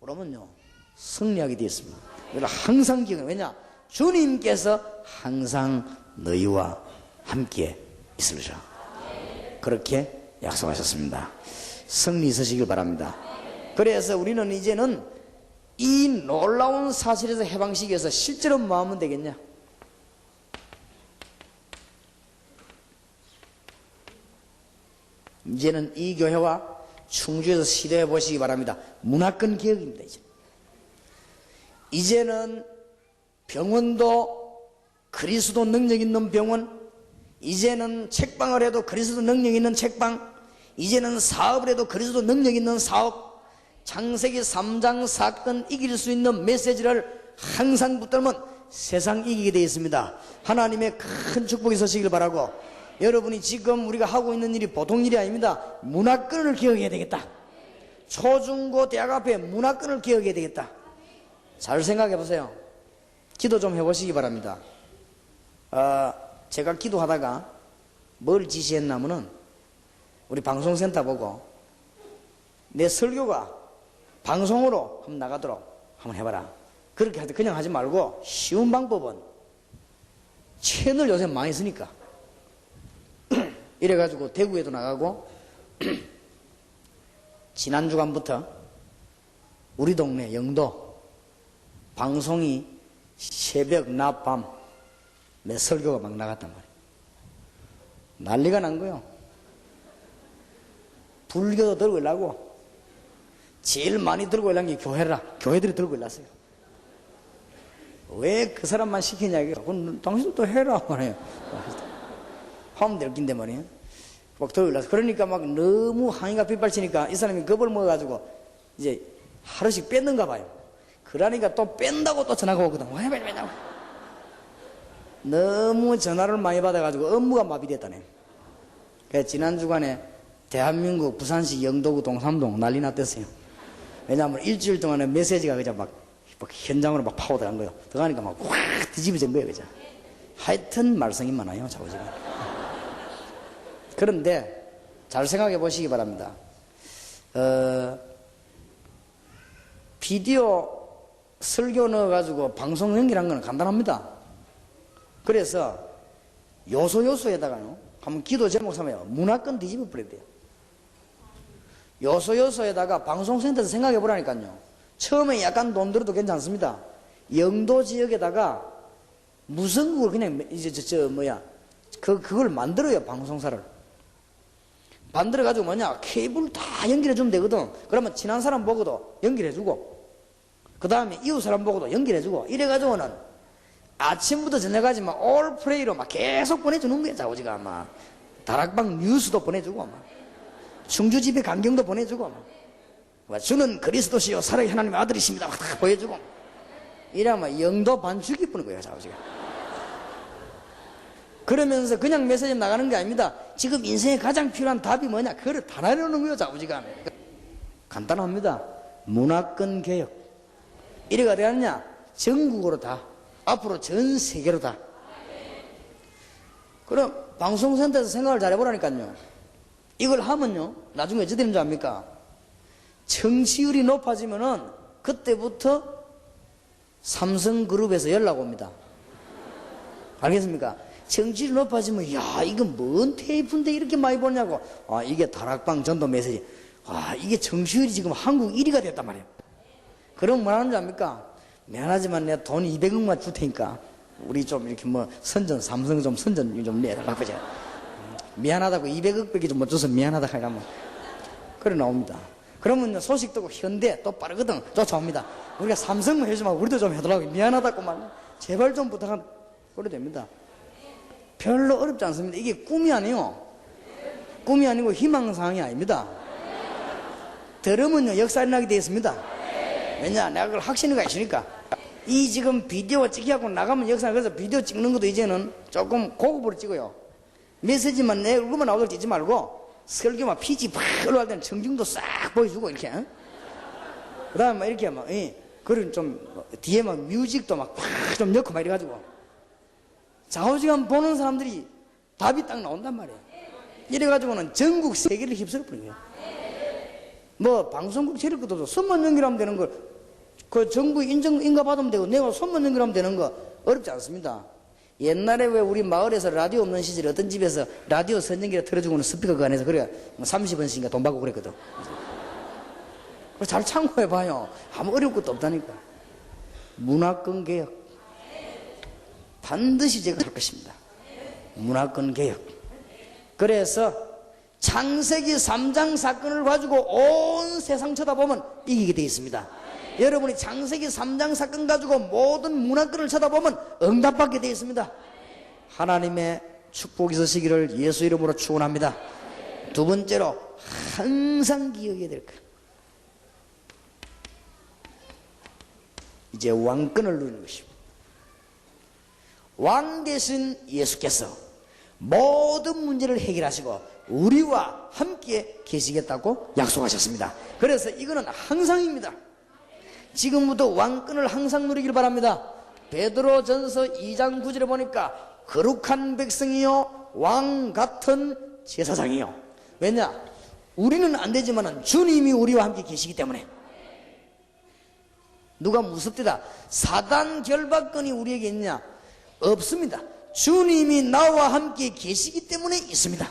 그러면요 승리하게 되어 있습니다. 그래서 항상 기억해. 왜냐? 주님께서 항상 너희와 함께 있으리라. 그렇게 약속하셨습니다. 승리 있으시길 바랍니다. 그래서 우리는 이제는 이 놀라운 사실에서 해방시키기 위해서 실제로 뭐 하면 되겠냐? 이제는 이 교회와 충주에서 시도해 보시기 바랍니다. 문화권 개혁입니다. 이제는 병원도 그리스도 능력 있는 병원, 이제는 책방을 해도 그리스도 능력 있는 책방, 이제는 사업을 해도 그리스도 능력 있는 사업, 창세기 3장 사건 이길 수 있는 메시지를 항상 붙들면 세상 이기게 되어 있습니다. 하나님의 큰 축복이 있으시길 바라고, 여러분이 지금 우리가 하고 있는 일이 보통 일이 아닙니다. 문화권을 개혁해야 되겠다. 초중고 대학 앞에 문화권을 개혁해야 되겠다. 잘 생각해 보세요. 기도 좀 해보시기 바랍니다. 제가 기도하다가 뭘 지시했냐면은 우리 방송센터 보고 내 설교가 방송으로 한번 나가도록 한번 해봐라. 그렇게 그냥 하지 말고 쉬운 방법은 채널 요새 많이 쓰니까 이래가지고 대구에도 나가고 지난 주간부터 우리 동네 영도 방송이 새벽 낮밤 내 설교가 막 나갔단 말이에요. 난리가 난 거예요. 불교도 들고 일라고 제일 많이 들고 일란 게 교회라. 교회들이 들고 일났어요. 왜 그 사람만 시키냐 이게. 그건 당신도 해라 말이에요. 하면 될 긴데 말이에요. 막 들고 일났어. 그러니까 막 너무 항의가 빗발치니까 이 사람이 겁을 먹어가지고 이제 하루씩 뺐는가 봐요. 그러니까 또 뺀다고 또 전화가 오거든. 왜 뺀다고. 너무 전화를 많이 받아가지고 업무가 마비됐다네. 그래서 지난 주간에 대한민국 부산시 영도구 동삼동 난리 났댔어요. 왜냐하면 일주일 동안에 메시지가 그냥 막 현장으로 막 파고 들어간 거예요. 들어가니까 막 확 뒤집어진 거예요. 그죠? 하여튼 말썽이 많아요. 자우지가. 그런데 잘 생각해 보시기 바랍니다. 비디오 설교 넣어가지고 방송 연결한 건 간단합니다. 그래서 요소요소에다가요, 한번 기도 제목 삼아요. 문화권 뒤집어 버려야 돼요. 요소요소에다가 방송센터에서 생각해 보라니까요. 처음에 약간 돈 들어도 괜찮습니다. 영도 지역에다가 무선국을 그냥 이제 그걸 만들어요. 방송사를 만들어가지고 케이블 다 연결해주면 되거든. 그러면 친한 사람 보고도 연결해주고, 그 다음에 이웃 사람 보고도 연결해주고, 이래가지고는 아침부터 저녁까지 막 올플레이로 막 계속 보내주는 거예요. 자오지가 막 다락방 뉴스도 보내주고, 막 충주집회 강경도 보내주고, 막 주는 그리스도시요 살아계신 하나님의 아들이십니다 막 다 보여주고, 이러면 영도 반죽이 뿌는 거예요. 자오지가. 그러면서 그냥 메시지 나가는 게 아닙니다. 지금 인생에 가장 필요한 답이 뭐냐, 그걸 다 나누는 거예요. 자오지가. 간단합니다. 문화권 개혁. 이래가 되었냐, 전국으로 다, 앞으로 전 세계로 다. 그럼 방송센터에서 생각을 잘 해보라니까요. 이걸 하면요, 나중에 어찌 되는 줄 압니까? 청취율이 높아지면은 그때부터 삼성그룹에서 연락 옵니다. 알겠습니까? 청취율이 높아지면, 야, 이건 뭔 테이프인데 이렇게 많이 보냐고. 아, 이게 다락방 전도 메시지. 아, 이게 청취율이 지금 한국 1위가 됐단 말이에요. 그럼 뭐 하는 줄 압니까? 미안하지만 내가 돈 200억만 줄 테니까 우리 좀 이렇게 선전, 삼성 좀 선전 좀 내라. 바꾸자. 미안하다고 200억밖에 좀 못 줘서 미안하다 하면 그래 나옵니다. 그러면 소식 듣고 현대 또 빠르거든 쫓아옵니다. 우리가 삼성만 해주면 우리도 좀 해달라고 미안하다고만 제발 좀 부탁하면 그래 됩니다. 별로 어렵지 않습니다. 이게 꿈이 아니에요. 꿈이 아니고 희망사항이 아닙니다. 들으면요 역사 일어나게 되어 있습니다. 왜냐 내가 그걸 확신이가 있으니까. 이 지금 비디오 찍히고 나가면 역사, 그래서 비디오 찍는 것도 이제는 조금 고급으로 찍어요. 메시지만 내 얼굴만 나오도록 찍지 말고 설교만 피지 팍 올라갈 때는 청중도 싹 보여주고 이렇게. 그 다음에 막 이렇게 막 그런 좀 뒤에 막 뮤직도 막 팍 좀 넣고 막 이래가지고 좌우지간 보는 사람들이 답이 딱 나온단 말이에요. 이래가지고는 전국 세계를 휩쓸어 버린 거예요. 뭐 방송국 제일 것도 손만 연결하면 되는 걸 그 정부 인가 받으면 되고 내가 손만 연결하면 되는 거 어렵지 않습니다. 옛날에 왜 우리 마을에서 라디오 없는 시절에 어떤 집에서 라디오 선전기를 틀어주고는 스피커 그 안에서 그래 30원씩인가 돈 받고 그랬거든. 잘 참고해봐요. 아무 어려울 것도 없다니까. 문화권 개혁 반드시 제가 할 것입니다. 문화권 개혁. 그래서 창세기 3장 사건을 가지고 온 세상 쳐다보면 이기게 되어 있습니다. 여러분이 창세기 3장 사건 가지고 모든 문화권을 쳐다보면 응답받게 되어 있습니다. 하나님의 축복이 있으시기를 예수 이름으로 축원합니다. 두 번째로 항상 기억해야 될 것. 이제 왕권을 누리는 것입니다. 왕 대신 예수께서 모든 문제를 해결하시고 우리와 함께 계시겠다고 약속하셨습니다. 그래서 이거는 항상입니다. 지금부터 왕권을 항상 누리길 바랍니다. 베드로전서 2장 9절에 보니까 거룩한 백성이요 왕 같은 제사장이요. 왜냐? 우리는 안 되지만 주님이 우리와 함께 계시기 때문에. 누가 무섭디다 사단 결박권이 우리에게 있냐? 없습니다. 주님이 나와 함께 계시기 때문에 있습니다.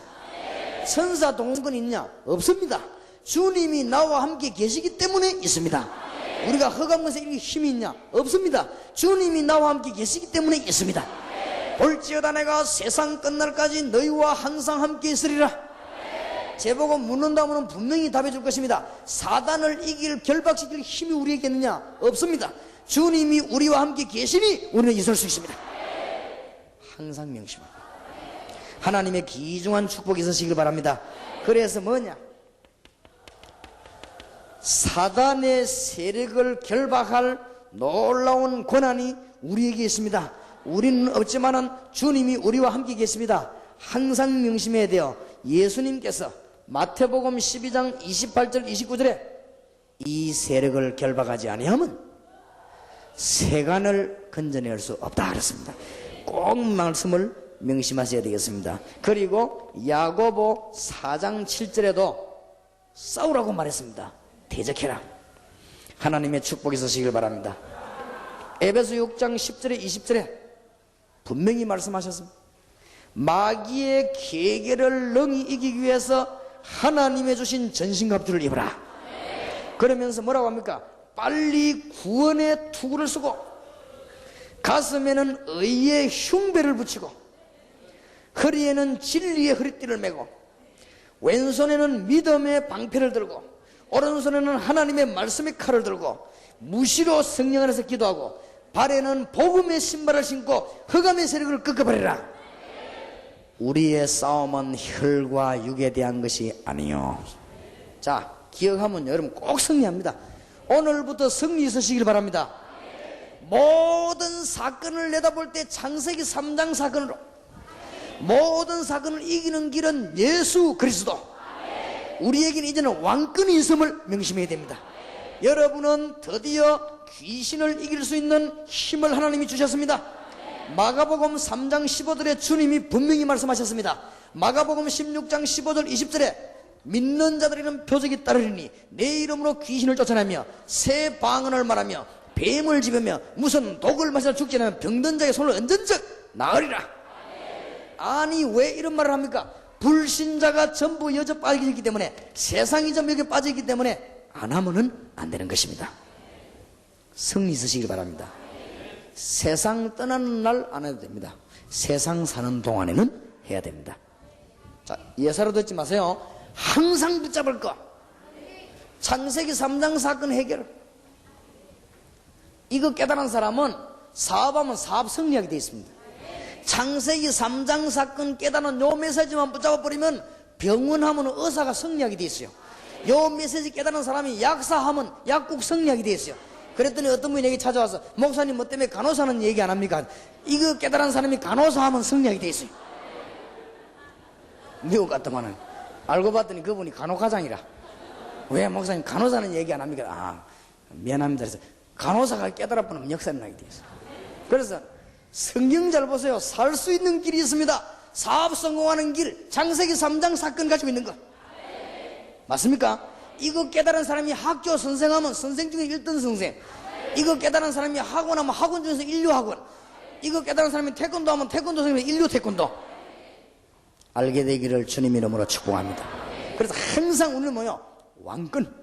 천사 동원권 있냐? 없습니다. 주님이 나와 함께 계시기 때문에 있습니다. 우리가 허감건세 이렇게 힘이 있냐? 없습니다. 주님이 나와 함께 계시기 때문에 있습니다. 볼지어다 내가 세상 끝날까지 너희와 항상 함께 있으리라. 제보고 묻는다면 분명히 답해 줄 것입니다. 사단을 이길 결박시킬 힘이 우리에게 있느냐? 없습니다. 주님이 우리와 함께 계시니 우리는 있을 수 있습니다. 항상 명심합니다. 하나님의 귀중한 축복이 있으시길 바랍니다. 그래서 뭐냐? 사단의 세력을 결박할 놀라운 권한이 우리에게 있습니다. 우리는 없지만은 주님이 우리와 함께 계십니다. 항상 명심해야 돼요. 예수님께서 마태복음 12장 28절 29절에 이 세력을 결박하지 아니하면 세간을 건져낼 수 없다 그랬습니다. 꼭 말씀을 명심하셔야 되겠습니다. 그리고 야고보 4장 7절에도 싸우라고 말했습니다. 대적해라. 하나님의 축복이 있으시길 바랍니다. 에베소 6장 10절에 20절에 분명히 말씀하셨습니다. 마귀의 계계를 능히 이기기 위해서 하나님의 주신 전신갑주를 입어라. 그러면서 뭐라고 합니까? 빨리 구원의 투구를 쓰고 가슴에는 의의 흉배를 붙이고 허리에는 진리의 허리띠를 메고 왼손에는 믿음의 방패를 들고 오른손에는 하나님의 말씀의 칼을 들고 무시로 성령 안에서 기도하고 발에는 복음의 신발을 신고 흑암의 세력을 꺾어버리라. 우리의 싸움은 혈과 육에 대한 것이 아니요. 자, 기억하면 여러분 꼭 승리합니다. 오늘부터 승리 있으시길 바랍니다. 모든 사건을 내다볼 때 창세기 3장 사건으로 모든 사건을 이기는 길은 예수 그리스도. 우리에게는 이제는 왕권이 있음을 명심해야 됩니다. 여러분은 드디어 귀신을 이길 수 있는 힘을 하나님이 주셨습니다. 마가복음 3장 15절에 주님이 분명히 말씀하셨습니다. 마가복음 16장 15절 20절에 믿는 자들에게는 표적이 따르리니 내 이름으로 귀신을 쫓아내며 새 방언을 말하며 뱀을 집으며 무슨 독을 마시나 죽지 않으면 병든 자의 손을 얹은 적 나으리라. 아니 왜 이런 말을 합니까? 불신자가 전부 여져 빠지기 때문에 세상이 전부 여기 빠지기 때문에 안 하면은 안 되는 것입니다. 승리 있으시길 바랍니다. 세상 떠나는 날 안 해도 됩니다. 세상 사는 동안에는 해야 됩니다. 자, 예사로 듣지 마세요. 항상 붙잡을 거. 창세기 3장 사건 해결. 이거 깨달은 사람은 사업하면 사업 승리하게 되어 있습니다. 창세기 3장 사건 깨달은 요 메시지만 붙잡아 버리면 병원하면 의사가 승리하게 되어 있어요. 요 메시지 깨달은 사람이 약사하면 약국 승리하게 되어 있어요. 그랬더니 어떤 분이 여기 찾아와서 목사님 뭐 때문에 간호사는 얘기 안 합니까? 이거 깨달은 사람이 간호사하면 승리하게 되어 있어요. 미국 같더만은 알고 봤더니 그분이 간호과장이라. 왜 목사님 간호사는 얘기 안 합니까? 아, 미안합니다. 그래서 간호사가 깨달아보면 역사는 나게 되어 있어요. 그래서 성경 잘 보세요. 살 수 있는 길이 있습니다. 사업 성공하는 길, 창세기 3장 사건 가지고 있는 거 맞습니까? 이거 깨달은 사람이 학교 선생하면 선생 중에 1등 선생, 이거 깨달은 사람이 학원하면 학원 중에서 인류 학원, 이거 깨달은 사람이 태권도 하면 태권도 선생님이 인류 태권도 알게 되기를 주님 이름으로 축복합니다. 그래서 항상 우리는 뭐요? 왕권.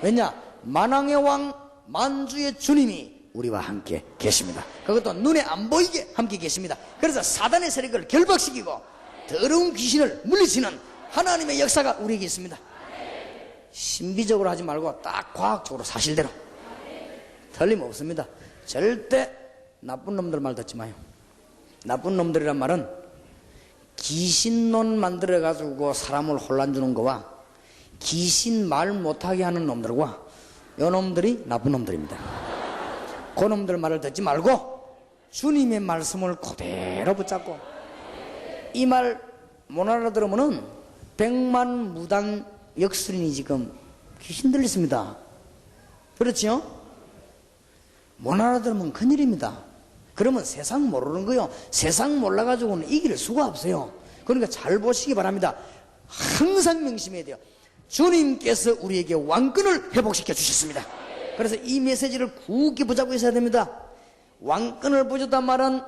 왜냐? 만왕의 왕 만주의 주님이 우리와 함께 계십니다. 그것도 눈에 안 보이게 함께 계십니다. 그래서 사단의 세력을 결박시키고 더러운 귀신을 물리치는 하나님의 역사가 우리에게 있습니다. 신비적으로 하지 말고 딱 과학적으로 사실대로. 틀림없습니다. 절대 나쁜 놈들 말 듣지 마요. 나쁜 놈들이란 말은 귀신론 만들어가지고 사람을 혼란 주는 거와 귀신 말 못하게 하는 놈들과 요 놈들이 나쁜 놈들입니다. 그 놈들 말을 듣지 말고 주님의 말씀을 그대로 붙잡고, 이 말 못 알아들으면은 백만무당 역술인이 지금 귀신 들렸습니다. 그렇지요? 못 알아들으면 큰일입니다. 그러면 세상 모르는 거요. 세상 몰라가지고는 이길 수가 없어요. 그러니까 잘 보시기 바랍니다. 항상 명심해야 돼요. 주님께서 우리에게 왕권을 회복시켜 주셨습니다. 그래서 이 메시지를 굳게 붙잡고 있어야 됩니다. 왕권을 보여줬단 말은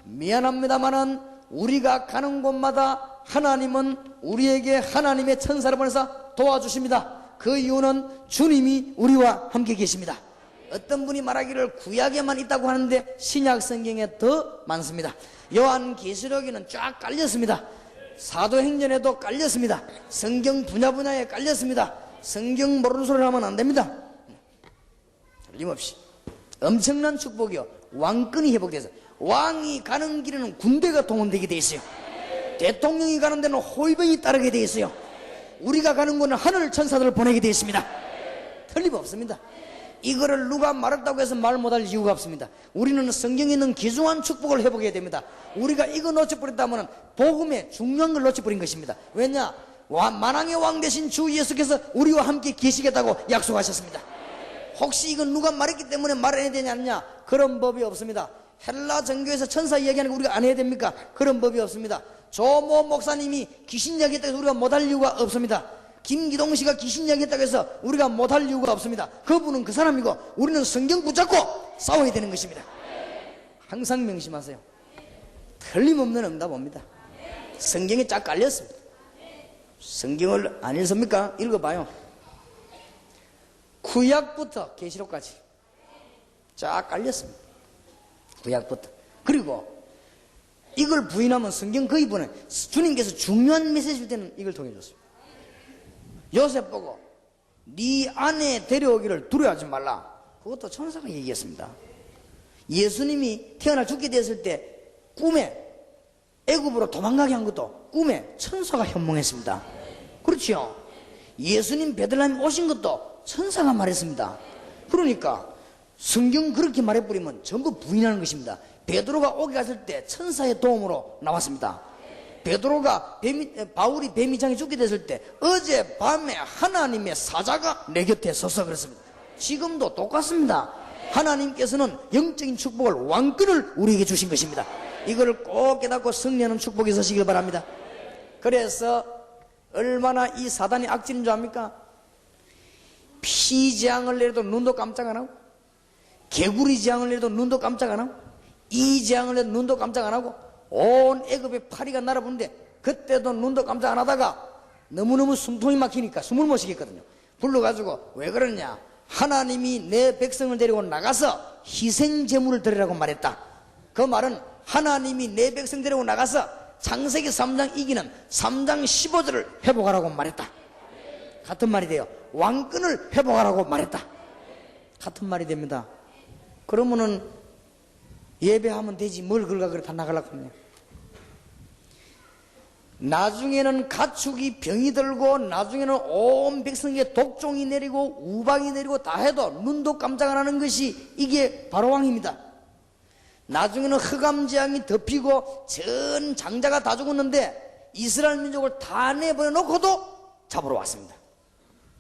미안합니다만은 우리가 가는 곳마다 하나님은 우리에게 하나님의 천사를 보내서 도와주십니다. 그 이유는 주님이 우리와 함께 계십니다. 어떤 분이 말하기를 구약에만 있다고 하는데 신약 성경에 더 많습니다. 요한계시록에는 쫙 깔렸습니다. 사도행전에도 깔렸습니다. 성경 분야에 깔렸습니다. 성경 모르는 소리를 하면 안 됩니다. 틀림없이 엄청난 축복이요. 왕권이 회복돼서 왕이 가는 길에는 군대가 동원되게 돼 있어요. 대통령이 가는 데는 호위병이 따르게 돼 있어요. 우리가 가는 곳은 하늘 천사들을 보내게 돼 있습니다. 틀림없습니다. 이거를 누가 말했다고 해서 말 못할 이유가 없습니다. 우리는 성경에 있는 귀중한 축복을 회복해야 됩니다. 우리가 이거 놓쳐버렸다면 복음의 중요한 걸 놓쳐버린 것입니다. 왜냐? 만왕의 왕 대신 주 예수께서 우리와 함께 계시겠다고 약속하셨습니다. 혹시 이건 누가 말했기 때문에 말해야 되냐 아니냐? 그런 법이 없습니다. 헬라 정교에서 천사 이야기하는 거 우리가 안 해야 됩니까? 그런 법이 없습니다. 조모 목사님이 귀신 이야기했다고 해서 우리가 못할 이유가 없습니다. 김기동 씨가 귀신 이야기했다고 해서 우리가 못할 이유가 없습니다. 그분은 그 사람이고 우리는 성경 붙잡고 싸워야 되는 것입니다. 항상 명심하세요. 틀림없는 응답입니다. 성경에 쫙 깔렸습니다. 성경을 안 읽습니까? 읽어봐요. 구약부터 계시록까지 쫙 깔렸습니다. 구약부터. 그리고 이걸 부인하면 성경 거의 보내. 주님께서 중요한 메시지 줄 때는 이걸 통해 줬습니다. 요셉 보고 네 아내 데려오기를 두려워하지 말라. 그것도 천사가 얘기했습니다. 예수님이 태어나 죽게 됐을 때 꿈에 애굽으로 도망가게 한 것도 꿈에 천사가 현몽했습니다. 그렇죠? 예수님 베들레헴 오신 것도 천사가 말했습니다. 그러니까 성경 그렇게 말해버리면 전부 부인하는 것입니다. 베드로가 오게 갔을 때 천사의 도움으로 나왔습니다. 베드로가 바울이 뱀이장에 죽게 됐을 때 어젯밤에 하나님의 사자가 내 곁에 서서 그랬습니다. 지금도 똑같습니다. 하나님께서는 영적인 축복을 왕권을 우리에게 주신 것입니다. 이걸 꼭 깨닫고 승리하는 축복이 있으시길 바랍니다. 그래서 얼마나 이 사단이 악질인 줄 압니까? 피재앙을 내려도 눈도 깜짝 안 하고, 개구리 재앙을 내려도 눈도 깜짝 안 하고, 이 재앙을 내도 눈도 깜짝 안 하고, 온 애굽의 파리가 날아보는데 그때도 눈도 깜짝 안 하다가 너무너무 숨통이 막히니까 숨을 못 쉬겠거든요. 불러가지고 왜 그러냐? 하나님이 내 백성을 데리고 나가서 희생 제물을 드리라고 말했다. 그 말은 하나님이 내 백성 데리고 나가서 창세기 3장 이기는 3장 15절을 회복하라고 말했다. 같은 말이 돼요. 왕권을 회복하라고 말했다. 같은 말이 됩니다. 그러면은 예배하면 되지 뭘 그걸 그래 다 나가려고 하냐. 나중에는 가축이 병이 들고 나중에는 온 백성에게 독종이 내리고 우박이 내리고 다 해도 눈도 깜짝 안 하는 것이 이게 바로왕입니다. 나중에는 흑암재앙이 덮이고 전 장자가 다 죽었는데 이스라엘 민족을 다 내버려 놓고도 잡으러 왔습니다.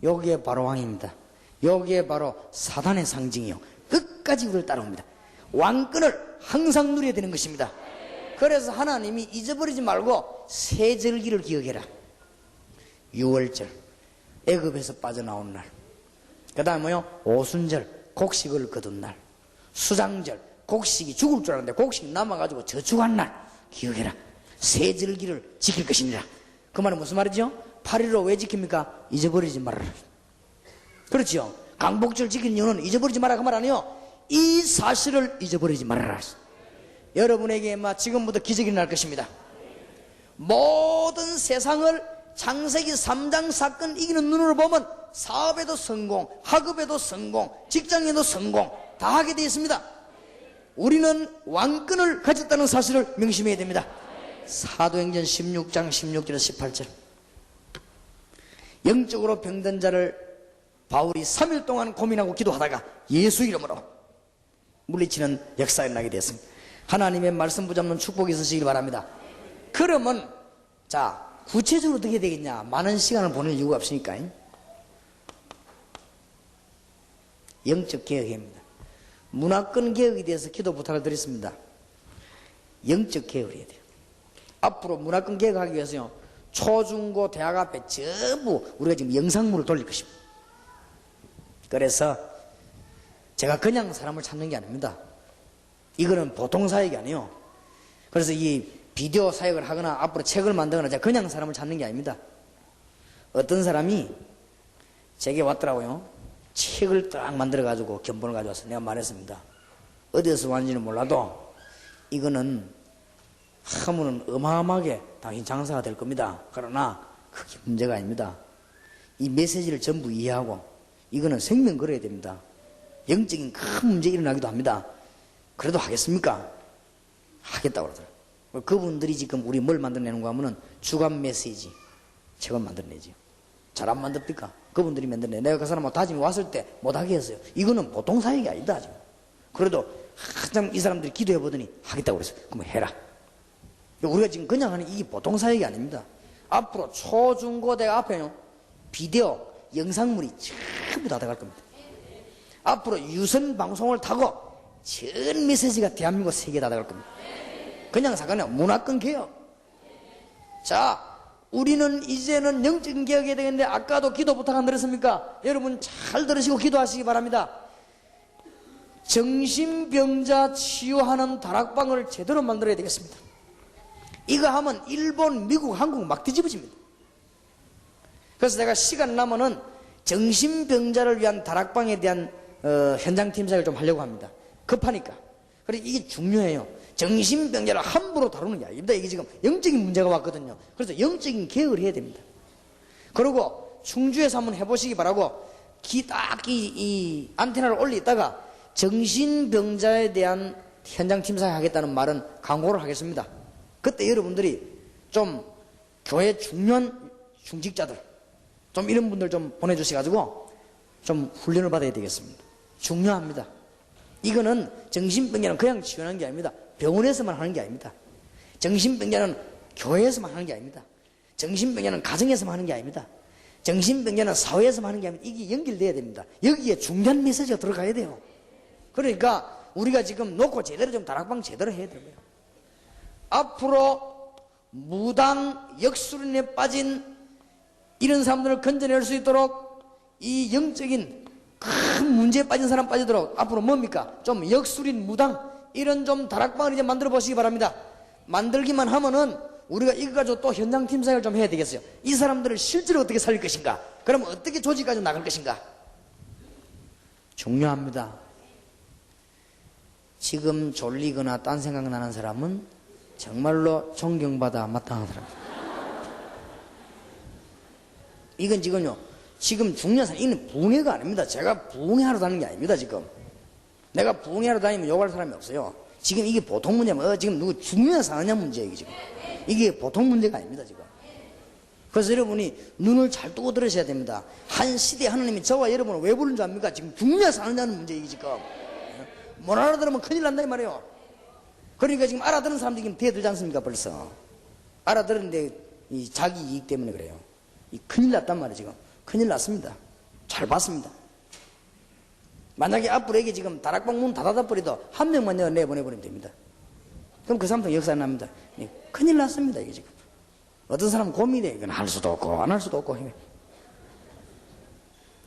여기에 바로왕입니다. 여기에 바로 사단의 상징이요. 끝까지 우리를 따라옵니다. 왕권을 항상 누려야 되는 것입니다. 그래서 하나님이 잊어버리지 말고 세 절기를 기억해라. 유월절, 애굽에서 빠져나온 날. 그 다음에 뭐요? 오순절, 곡식을 거둔 날. 수장절, 곡식이 죽을 줄 알았는데 곡식 남아가지고 저축한 날. 기억해라. 세 절기를 지킬 것이니라. 그 말은 무슨 말이죠? 8일로 왜 지킵니까? 잊어버리지 말아라. 그렇죠? 강복절 지키는 이유는 잊어버리지 마라 그 말 아니에요. 이 사실을 잊어버리지 말아라. 여러분에게 지금부터 기적이 날 것입니다. 모든 세상을 창세기 3장 사건 이기는 눈으로 보면 사업에도 성공, 학업에도 성공, 직장에도 성공 다 하게 되어 있습니다. 우리는 왕권을 가졌다는 사실을 명심해야 됩니다. 사도행전 16장 16절에서 18절. 영적으로 병든 자를 바울이 3일 동안 고민하고 기도하다가 예수 이름으로 물리치는 역사가 나게 되었습니다. 하나님의 말씀 붙잡는 축복이 있으시길 바랍니다. 그러면 자 구체적으로 어떻게 되겠냐. 많은 시간을 보낼 이유가 없으니까 영적 개혁입니다. 문화권 개혁에 대해서 기도 부탁을 드렸습니다. 영적 개혁을 해야 돼요. 앞으로 문화권 개혁하기 위해서요 초중고 대학 앞에 전부 우리가 지금 영상물을 돌릴 것입니다. 그래서 제가 그냥 사람을 찾는 게 아닙니다. 이거는 보통 사역이 아니에요. 그래서 이 비디오 사역을 하거나 앞으로 책을 만들거나 제가 그냥 사람을 찾는 게 아닙니다. 어떤 사람이 제게 왔더라고요. 책을 딱 만들어가지고 견본을 가져와서 내가 말했습니다. 어디에서 왔는지는 몰라도 이거는 하면은 어마어마하게 당신 장사가 될 겁니다. 그러나 그게 문제가 아닙니다. 이 메시지를 전부 이해하고 이거는 생명 걸어야 됩니다. 영적인 큰 문제 일어나기도 합니다. 그래도 하겠습니까? 하겠다고 그러더라고요. 그분들이 지금 우리 뭘 만들어내는가 하면은 주간 메시지 책을 만들어내죠. 잘 안 만듭니까? 그분들이 만들어내. 내가 그 사람하고 다짐이 왔을 때 못하게 했어요. 이거는 보통 사역이 아니다. 지금. 그래도 한참 이 사람들이 기도해 보더니 하겠다고 그랬어요. 그럼 해라. 우리가 지금 그냥 하는 이게 보통 사역이 아닙니다. 앞으로 초중고대 앞에요 비디오 영상물이 전부 다 들어갈 겁니다. 앞으로 유선 방송을 타고 전 메시지가 대한민국 세계에 다 들어갈 겁니다. 그냥 사과는 문화권 개혁. 자, 우리는 이제는 영적인 개혁해야 되겠는데 아까도 기도 부탁 안 드렸습니까? 여러분 잘 들으시고 기도하시기 바랍니다. 정신병자 치유하는 다락방을 제대로 만들어야 되겠습니다. 이거 하면 일본, 미국, 한국 막 뒤집어집니다. 그래서 내가 시간 나면은 정신병자를 위한 다락방에 대한 현장팀 사역을 좀 하려고 합니다. 급하니까. 그래서 이게 중요해요. 정신병자를 함부로 다루는 게 아닙니다. 이게 지금 영적인 문제가 왔거든요. 그래서 영적인 개혁을 해야 됩니다. 그리고 충주에서 한번 해보시기 바라고 이 안테나를 올리다가 정신병자에 대한 현장팀 사역 하겠다는 말은 광고를 하겠습니다. 그때 여러분들이 좀 교회 중요한 중직자들 좀 이런 분들 좀 보내주셔가지고 좀 훈련을 받아야 되겠습니다. 중요합니다. 이거는 정신병자는 그냥 치유하는 게 아닙니다. 병원에서만 하는 게 아닙니다. 정신병자는 교회에서만 하는 게 아닙니다. 정신병자는 가정에서만 하는 게 아닙니다. 정신병자는 사회에서만 하는 게 아닙니다. 이게 연결돼야 됩니다. 여기에 중요한 메시지가 들어가야 돼요. 그러니까 우리가 지금 놓고 제대로 좀 다락방 제대로 해야 됩니다. 앞으로 무당 역술인에 빠진 이런 사람들을 건져낼 수 있도록 이 영적인 큰 문제에 빠진 사람 빠지도록 앞으로 뭡니까? 좀 역술인 무당 이런 좀 다락방을 이제 만들어 보시기 바랍니다. 만들기만 하면은 우리가 이거 가지고 또 현장팀 사역을 좀 해야 되겠어요. 이 사람들을 실제로 어떻게 살릴 것인가? 그러면 어떻게 조직까지 나갈 것인가? 중요합니다. 지금 졸리거나 딴 생각 나는 사람은 정말로 존경받아 마땅하더라고요. 이건 지금요 지금 중요한 사람, 이는 부흥회가 아닙니다. 제가 부흥회하러 다니는 게 아닙니다, 지금. 내가 부흥회하러 다니면 욕할 사람이 없어요. 지금 이게 보통 문제면, 지금 누구 죽느냐 사느냐 문제예요, 이게 지금. 이게 보통 문제가 아닙니다, 지금. 그래서 여러분이 눈을 잘 뜨고 들으셔야 됩니다. 한 시대에 하나님이 저와 여러분을 왜 부른 줄 압니까? 지금 죽느냐 사느냐는 문제이기 지금. 못 알아들으면 큰일 난다 이 말이에요. 그러니까 지금 알아듣는 사람들이 지금 대들지 않습니까? 벌써 알아들었는데 이 자기 이익 때문에 그래요. 이 큰일 났단 말이에요. 지금 큰일 났습니다. 잘 봤습니다. 만약에 앞으로 이게 지금 다락방 문 닫아다 버리도 한 명만 내보내버리면 됩니다. 그럼 그 사람도 역사 납니다. 큰일 났습니다. 이게 지금 어떤 사람은 고민해. 이건 할 수도 없고 안 할 수도 없고.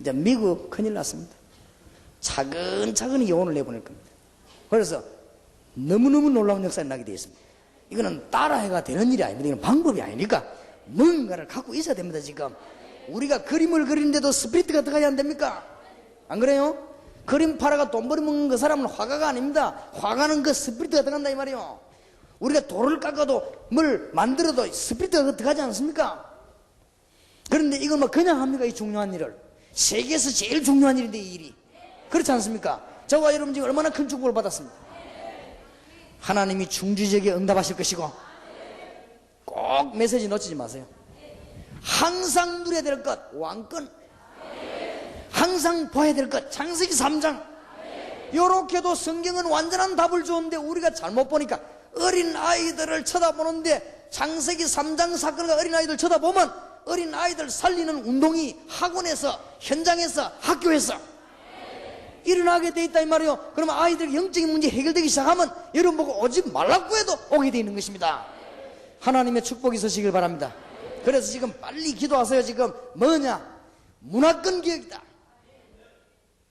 이제 미국 큰일 났습니다. 차근차근히 요원을 내보낼 겁니다. 그래서 너무너무 놀라운 역사가 나게 되어 있습니다. 이거는 따라해가 되는 일이 아닙니다. 이건 방법이 아니니까 뭔가를 갖고 있어야 됩니다. 지금 우리가 그림을 그리는데도 스피리트가 들어가야 안 됩니까? 안 그래요? 그림 팔아가 돈 벌어먹는 그 사람은 화가가 아닙니다. 화가는 그 스피리트가 들어간다 이 말이에요. 우리가 돌을 깎아도 뭘 만들어도 스피리트가 들어가지 않습니까? 그런데 이걸 뭐 그냥 합니까? 이 중요한 일을. 세계에서 제일 중요한 일인데 이 일이. 그렇지 않습니까? 저와 여러분 지금 얼마나 큰 축복을 받았습니까? 하나님이 충주적에 응답하실 것이고 꼭 메시지 놓치지 마세요. 항상 누려야 될 것 왕권, 항상 봐야 될 것 창세기 3장. 요렇게도 성경은 완전한 답을 주는데 우리가 잘못 보니까 어린 아이들을 쳐다보는데 창세기 3장 사건과 어린 아이들 쳐다보면 어린 아이들 살리는 운동이 학원에서, 현장에서, 학교에서 일어나게 돼 있다 이 말이에요. 그러면 아이들 영적인 문제 해결되기 시작하면 여러분 보고 오지 말라고 해도 오게 돼 있는 것입니다. 하나님의 축복이 있으시길 바랍니다. 그래서 지금 빨리 기도하세요. 지금 뭐냐? 문화권 개혁이다.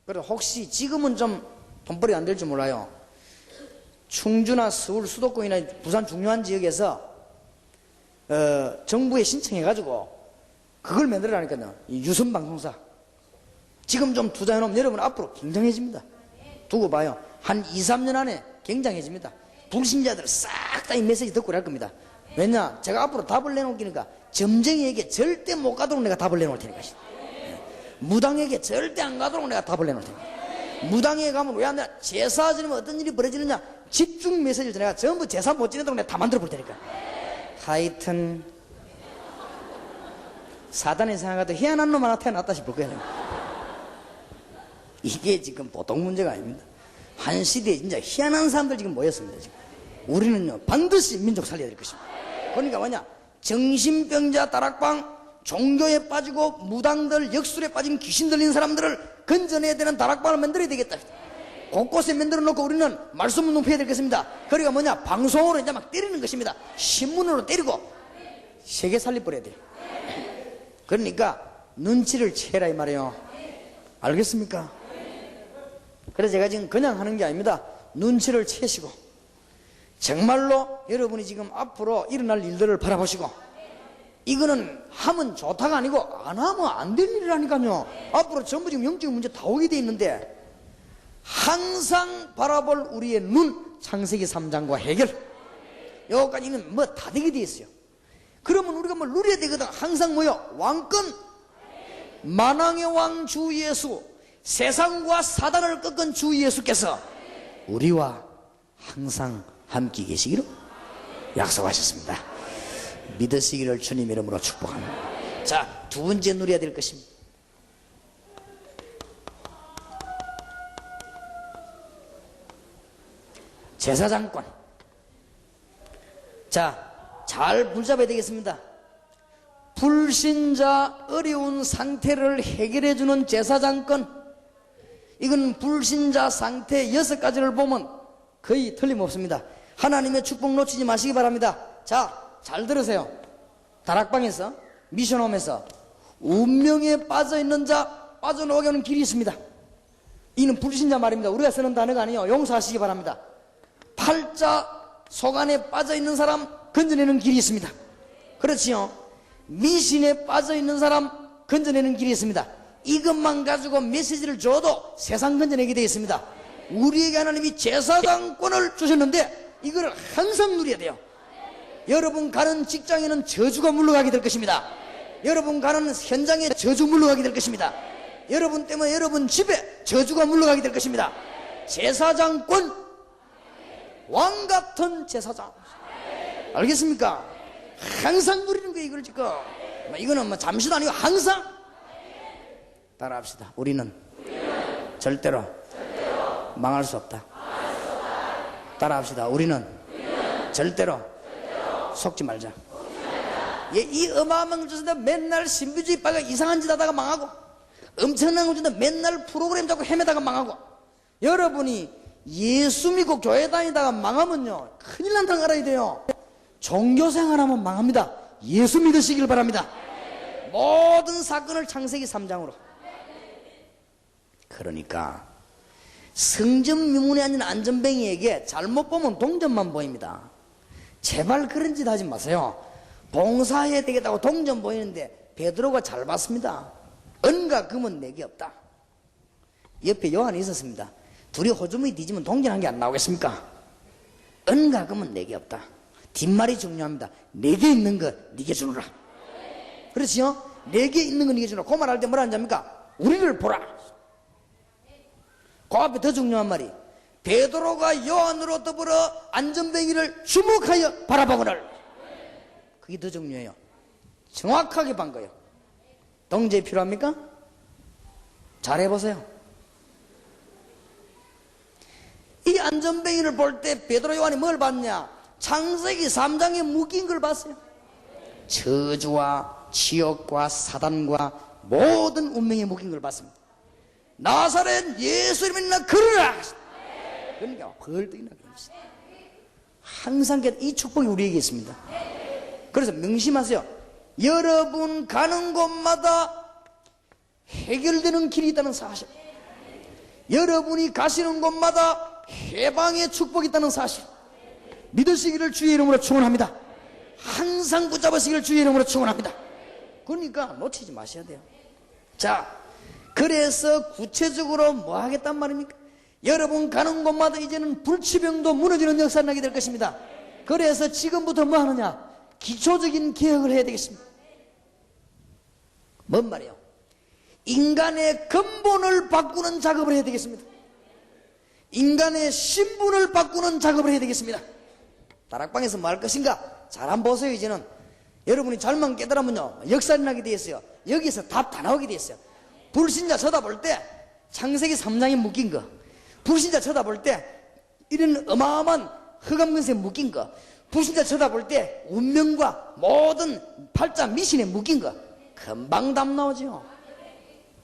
그래서 혹시 지금은 좀 돈벌이 안 될지 몰라요. 충주나 서울 수도권이나 부산 중요한 지역에서 정부에 신청해가지고 그걸 만들어라니까요. 이 유선방송사. 지금 좀 투자해놓으면 여러분 앞으로 굉장해집니다. 두고 봐요. 한 2, 3년 안에 굉장해집니다. 불신자들 싹 다 이 메시지 듣고 그럴 겁니다. 왜냐? 제가 앞으로 답을 내놓을 테니까 점쟁이에게 절대 못 가도록 내가 답을 내놓을 테니까. 무당에게 절대 안 가도록 내가 답을 내놓을 테니까. 무당에 가면 왜 안 되냐? 제사 지내면 어떤 일이 벌어지느냐? 집중 메시지를 내가 전부 제사 못 지내도록 내가 다 만들어 볼 테니까. 하여튼 사단이 생각해도 희한한 놈 하나 태어났다 싶을 거예요. 이게 지금 보통 문제가 아닙니다. 한 시대에 진짜 희한한 사람들 지금 모였습니다. 지금 우리는요 반드시 민족 살려야 될 것입니다. 그러니까 뭐냐? 정신병자 다락방, 종교에 빠지고 무당들, 역술에 빠진 귀신 들린 사람들을 건져내야 되는 다락방을 만들어야 되겠다. 곳곳에 만들어 놓고 우리는 말씀 운동해야 되겠습니다. 그러니까 뭐냐? 방송으로 이제 막 때리는 것입니다. 신문으로 때리고 세계 살려버려야 돼요. 그러니까 눈치를 채라 이 말이에요. 알겠습니까? 그래서 제가 지금 그냥 하는 게 아닙니다. 눈치를 채시고 정말로 여러분이 지금 앞으로 일어날 일들을 바라보시고 이거는 하면 좋다가 아니고 안 하면 안 될 일이라니까요. 앞으로 전부 지금 영적인 문제 다 오게 돼 있는데 항상 바라볼 우리의 눈 창세기 3장과 해결 여기까지는 뭐 다 되게 돼 있어요. 그러면 우리가 뭐 누려야 되거든. 항상 뭐요? 왕권, 만왕의 왕 주 예수, 세상과 사단을 꺾은 주 예수께서 우리와 항상 함께 계시기로 약속하셨습니다. 믿으시기를 주님 이름으로 축복합니다. 자, 두 번째 누려야 될 것입니다. 제사장권. 자, 잘 붙잡아야 되겠습니다. 불신자 어려운 상태를 해결해주는 제사장권. 이건 불신자 상태 6가지를 보면 거의 틀림없습니다. 하나님의 축복 놓치지 마시기 바랍니다. 자, 잘 들으세요. 다락방에서, 미션홈에서 운명에 빠져있는 자 빠져나오게 하는 길이 있습니다. 이는 불신자 말입니다. 우리가 쓰는 단어가 아니에요. 용서하시기 바랍니다. 팔자 속안에 빠져있는 사람 건져내는 길이 있습니다. 그렇지요. 미신에 빠져있는 사람 건져내는 길이 있습니다. 이것만 가지고 메시지를 줘도 세상 건져내게 되어 있습니다. 우리에게 하나님이 제사장권을 주셨는데 이걸 항상 누려야 돼요. 여러분 가는 직장에는 저주가 물러가게 될 것입니다. 여러분 가는 현장에 저주 물러가게 될 것입니다. 여러분 때문에 여러분 집에 저주가 물러가게 될 것입니다. 제사장권, 왕 같은 제사장. 알겠습니까? 항상 누리는 거예요, 이걸 지금. 이거는 뭐 잠시도 아니고 항상. 따라합시다. 우리는 절대로 망할 수 없다. 따라합시다. 우리는 절대로 속지 말자. 예, 이 어마어마한 것에서 맨날 신비주의 빠가 이상한 짓 하다가 망하고, 엄청난 것에서 맨날 프로그램 잡고 헤매다가 망하고, 여러분이 예수 믿고 교회 다니다가 망하면요, 큰일 난다는 거 알아야 돼요. 종교생활하면 망합니다. 예수 믿으시길 바랍니다. 모든 사건을 창세기 3장으로. 그러니까 성전 미문에 앉은 안전뱅이에게 잘못 보면 동전만 보입니다. 제발 그런 짓 하지 마세요. 봉사해야 되겠다고 동전 보이는데 베드로가 잘 봤습니다. 은과 금은 내게 없다. 옆에 요한이 있었습니다. 둘이 호주머니 뒤지면 동전 한 개 안 나오겠습니까? 은과 금은 내게 없다. 뒷말이 중요합니다. 내게 있는 거 네게 주노라. 그렇지요? 내게 있는 거 네게 주노라. 그 말할 때 뭐라 하는지합니까? 우리를 보라. 그 앞에 더 중요한 말이, 베드로가 요한으로 더불어 안전뱅이를 주목하여 바라보거늘. 그게 더 중요해요. 정확하게 본 거예요. 동지에 필요합니까? 잘해보세요. 이 안전뱅이를 볼 때 베드로 요한이 뭘 봤냐? 창세기 3장에 묶인 걸 봤어요. 저주와 지옥과 사단과 모든 운명에 묶인 걸 봤습니다. 나사렛 예수 이름으로 나 걸으라. 그러니까 벌떡 일어나게 했습니다. 항상 이 축복이 우리에게 있습니다. 그래서 명심하세요. 여러분 가는 곳마다 해결되는 길이 있다는 사실, 여러분이 가시는 곳마다 해방의 축복이 있다는 사실 믿으시기를 주의 이름으로 축원합니다. 항상 붙잡으시기를 주의 이름으로 축원합니다. 그러니까 놓치지 마셔야 돼요. 자, 그래서 구체적으로 뭐 하겠단 말입니까? 여러분 가는 곳마다 이제는 불치병도 무너지는 역사가 나게 될 것입니다. 그래서 지금부터 뭐 하느냐? 기초적인 개혁을 해야 되겠습니다. 뭔 말이에요? 인간의 근본을 바꾸는 작업을 해야 되겠습니다. 인간의 신분을 바꾸는 작업을 해야 되겠습니다. 다락방에서 뭐 할 것인가? 잘 한번 보세요. 이제는 여러분이 잘만 깨달으면요, 역사가 나게 되어 있어요. 여기서 답 다 나오게 되어 있어요. 불신자 쳐다볼 때 창세기 3장에 묶인 거, 불신자 쳐다볼 때 이런 어마어마한 흑암근세에 묶인 거, 불신자 쳐다볼 때 운명과 모든 팔자 미신에 묶인 거, 금방 답 나오죠.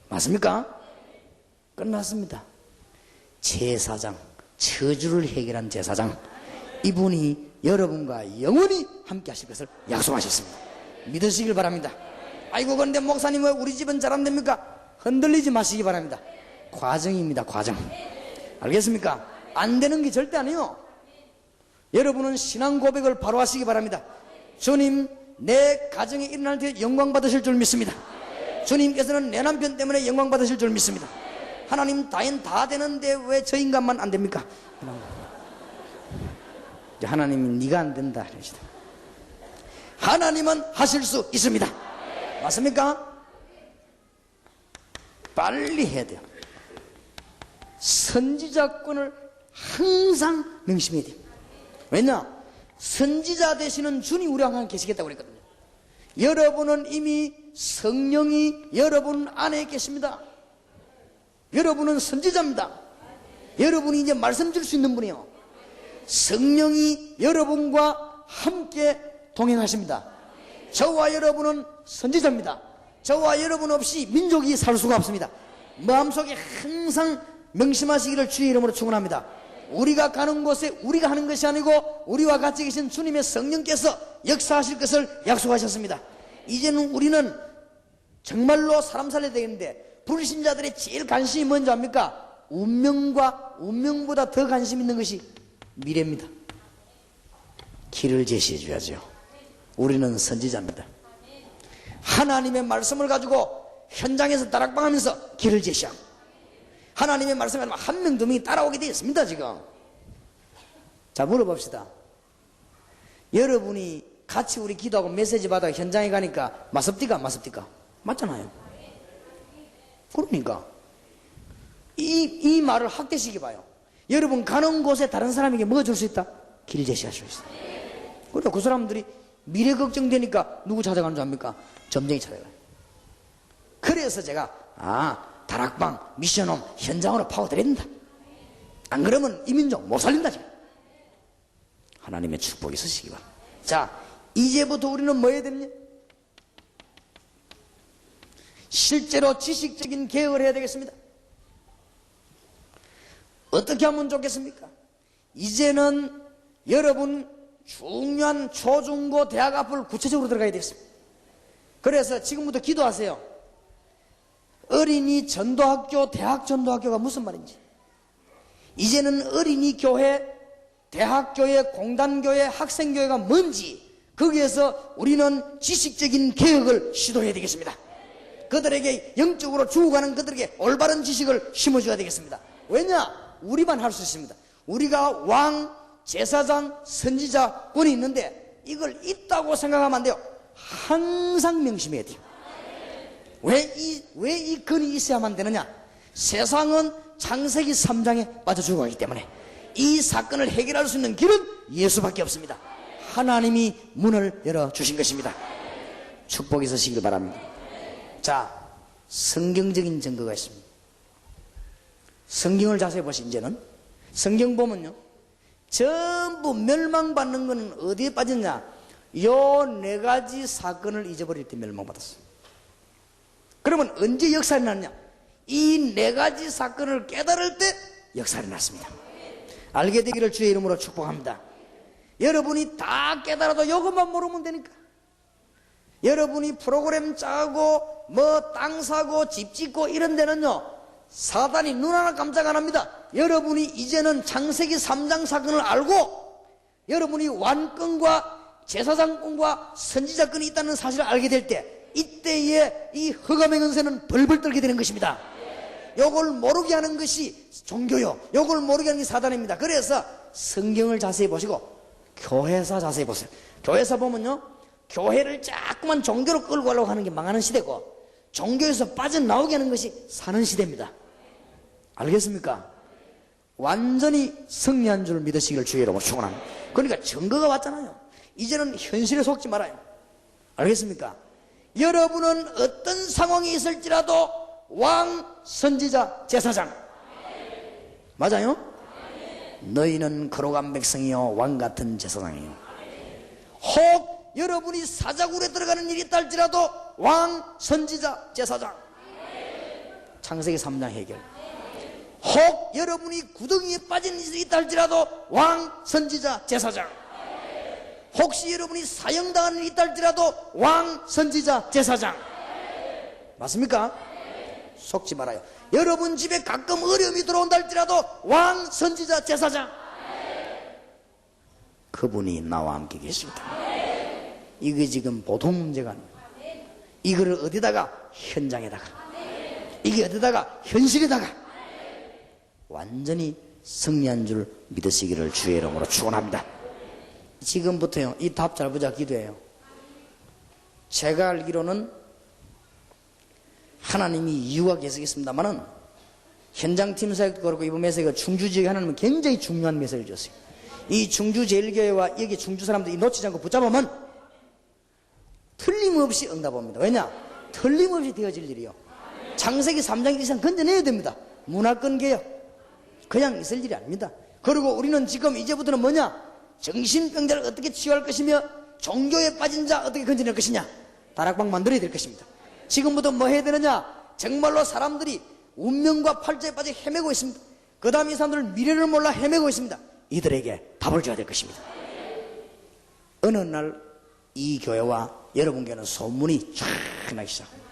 맞습니까? 끝났습니다. 제사장, 저주를 해결한 제사장, 이분이 여러분과 영원히 함께 하실 것을 약속하셨습니다. 믿으시길 바랍니다. 아이고, 그런데 목사님 왜 우리 집은 잘 안 됩니까? 흔들리지 마시기 바랍니다. 과정입니다. 과정. 알겠습니까? 안 되는 게 절대 아니에요. 여러분은 신앙 고백을 바로 하시기 바랍니다. 주님, 내 가정에 일어날 때 영광 받으실 줄 믿습니다. 주님께서는 내 남편 때문에 영광 받으실 줄 믿습니다. 하나님, 다인 다 되는데 왜 저 인간만 안 됩니까? 하나님이 네가 안 된다 그러시다. 하나님은 하실 수 있습니다. 맞습니까? 빨리 해야 돼요. 선지자권을 항상 명심해야 돼요. 왜냐? 선지자 되시는 주님 우리 안에 계시겠다고 그랬거든요. 여러분은 이미 성령이 여러분 안에 계십니다. 여러분은 선지자입니다. 여러분이 이제 말씀 줄 수 있는 분이에요. 성령이 여러분과 함께 동행하십니다. 저와 여러분은 선지자입니다. 저와 여러분 없이 민족이 살 수가 없습니다. 마음속에 항상 명심하시기를 주의 이름으로 축원합니다. 우리가 가는 곳에 우리가 하는 것이 아니고 우리와 같이 계신 주님의 성령께서 역사하실 것을 약속하셨습니다. 이제는 우리는 정말로 사람 살려야 되겠는데, 불신자들의 제일 관심이 뭔지 압니까? 운명과 운명보다 더 관심 있는 것이 미래입니다. 길을 제시해 줘야죠. 우리는 선지자입니다. 하나님의 말씀을 가지고 현장에서 다락방하면서 길을 제시하고, 하나님의 말씀을 가지고 한 명 두 명이 따라오게 되어 있습니다. 지금 자, 물어봅시다. 여러분이 같이 우리 기도하고 메시지 받아 현장에 가니까 맞습니까? 안 맞습니까? 맞잖아요. 그러니까 이 말을 확대시켜 봐요. 여러분 가는 곳에 다른 사람에게 뭐 줄 수 있다? 길 제시할 수 있어. 그러니까 그 사람들이 미래 걱정되니까 누구 찾아가는 줄 압니까? 점쟁이 찾아가요. 그래서 제가 다락방 미션홈 현장으로 파고들어야 된다. 안 그러면 이 민족 못 살린다. 하나님의 축복이 있으시기 바랍니다. 자, 이제부터 우리는 뭐 해야 됩니까? 실제로 지식적인 개혁을 해야 되겠습니다. 어떻게 하면 좋겠습니까? 이제는 여러분 중요한 초중고 대학 앞을 구체적으로 들어가야 되겠습니다. 그래서 지금부터 기도하세요. 어린이 전도학교, 대학 전도학교가 무슨 말인지. 이제는 어린이 교회, 대학교회, 공단교회, 학생교회가 뭔지 거기에서 우리는 지식적인 개혁을 시도해야 되겠습니다. 그들에게 영적으로 죽어가는 그들에게 올바른 지식을 심어줘야 되겠습니다. 왜냐? 우리만 할 수 있습니다. 우리가 왕, 제사장, 선지자, 권이 있는데 이걸 있다고 생각하면 안 돼요. 항상 명심해야 돼요. 왜 이 권이 있어야만 되느냐? 세상은 창세기 3장에 빠져 죽어가기 때문에 이 사건을 해결할 수 있는 길은 예수밖에 없습니다. 하나님이 문을 열어주신 것입니다. 축복이 있으시길 바랍니다. 자, 성경적인 증거가 있습니다. 성경을 자세히 보시. 이제는 성경 보면요, 전부 멸망받는 것은 어디에 빠졌냐? 요 4가지 사건을 잊어버릴 때 멸망받았어. 그러면 언제 역살이 났냐? 이 4가지 사건을 깨달을 때 역살이 났습니다. 알게 되기를 주의 이름으로 축복합니다. 여러분이 다 깨달아도 이것만 모르면 되니까. 여러분이 프로그램 짜고 뭐 땅 사고 집 짓고 이런 데는요, 사단이 눈 하나 깜짝 안 합니다. 여러분이 이제는 창세기 3장 사건을 알고 여러분이 완권과 제사장권과 선지자권이 있다는 사실을 알게 될 때 이때에 이 흑암의 권세는 벌벌 떨게 되는 것입니다. 요걸 모르게 하는 것이 종교요, 요걸 모르게 하는 게 사단입니다. 그래서 성경을 자세히 보시고 교회사 자세히 보세요. 교회사 보면요, 교회를 자꾸만 종교로 끌고 가려고 하는 게 망하는 시대고 종교에서 빠져나오게 하는 것이 사는 시대입니다. 알겠습니까? 완전히 승리한 줄 믿으시기를 주의 이름으로 축원합니다. 그러니까 증거가 왔잖아요. 이제는 현실에 속지 말아요. 알겠습니까? 여러분은 어떤 상황이 있을지라도 왕, 선지자, 제사장. 맞아요? 너희는 거룩한 백성이요 왕같은 제사장이요. 혹 여러분이 사자굴에 들어가는 일이 있다 할지라도 왕, 선지자, 제사장. 창세기 3장 해결. 혹 여러분이 구덩이에 빠진 일이 있다 할지라도 왕, 선지자, 제사장. 혹시 여러분이 사형당하는 일이 있다 할지라도 왕, 선지자, 제사장. 맞습니까? 속지 말아요. 여러분 집에 가끔 어려움이 들어온다 할지라도 왕, 선지자, 제사장. 그분이 나와 함께 계십니다. 이게 지금 보통 문제가 아닙니다. 이거를 어디다가? 현장에다가. 이게 어디다가? 현실에다가. 완전히 승리한 줄 믿으시기를 주의 이름으로 축원합니다. 지금부터요, 이 답 잘 보자 기도해요. 제가 알기로는 하나님이 이유가 계시겠습니다만은 현장팀 사역도 그렇고 이번 메시지가 충주 지역에 하나님은 굉장히 중요한 메시지를 줬어요. 이 충주 제일교회와 여기 충주 사람들이 놓치지 않고 붙잡으면 틀림없이 응답합니다. 왜냐? 틀림없이 되어질 일이요. 창세기 3장 이상 건져내야 됩니다. 문화권 개혁 그냥 있을 일이 아닙니다. 그리고 우리는 지금 이제부터는 뭐냐? 정신병자를 어떻게 치유할 것이며 종교에 빠진 자 어떻게 건져낼 것이냐? 다락방 만들어야 될 것입니다. 지금부터 뭐 해야 되느냐? 정말로 사람들이 운명과 팔자에 빠져 헤매고 있습니다. 그 다음 이 사람들은 미래를 몰라 헤매고 있습니다. 이들에게 답을 줘야 될 것입니다. 어느 날 이 교회와 여러분 교회는 소문이 쫙 나기 시작합니다.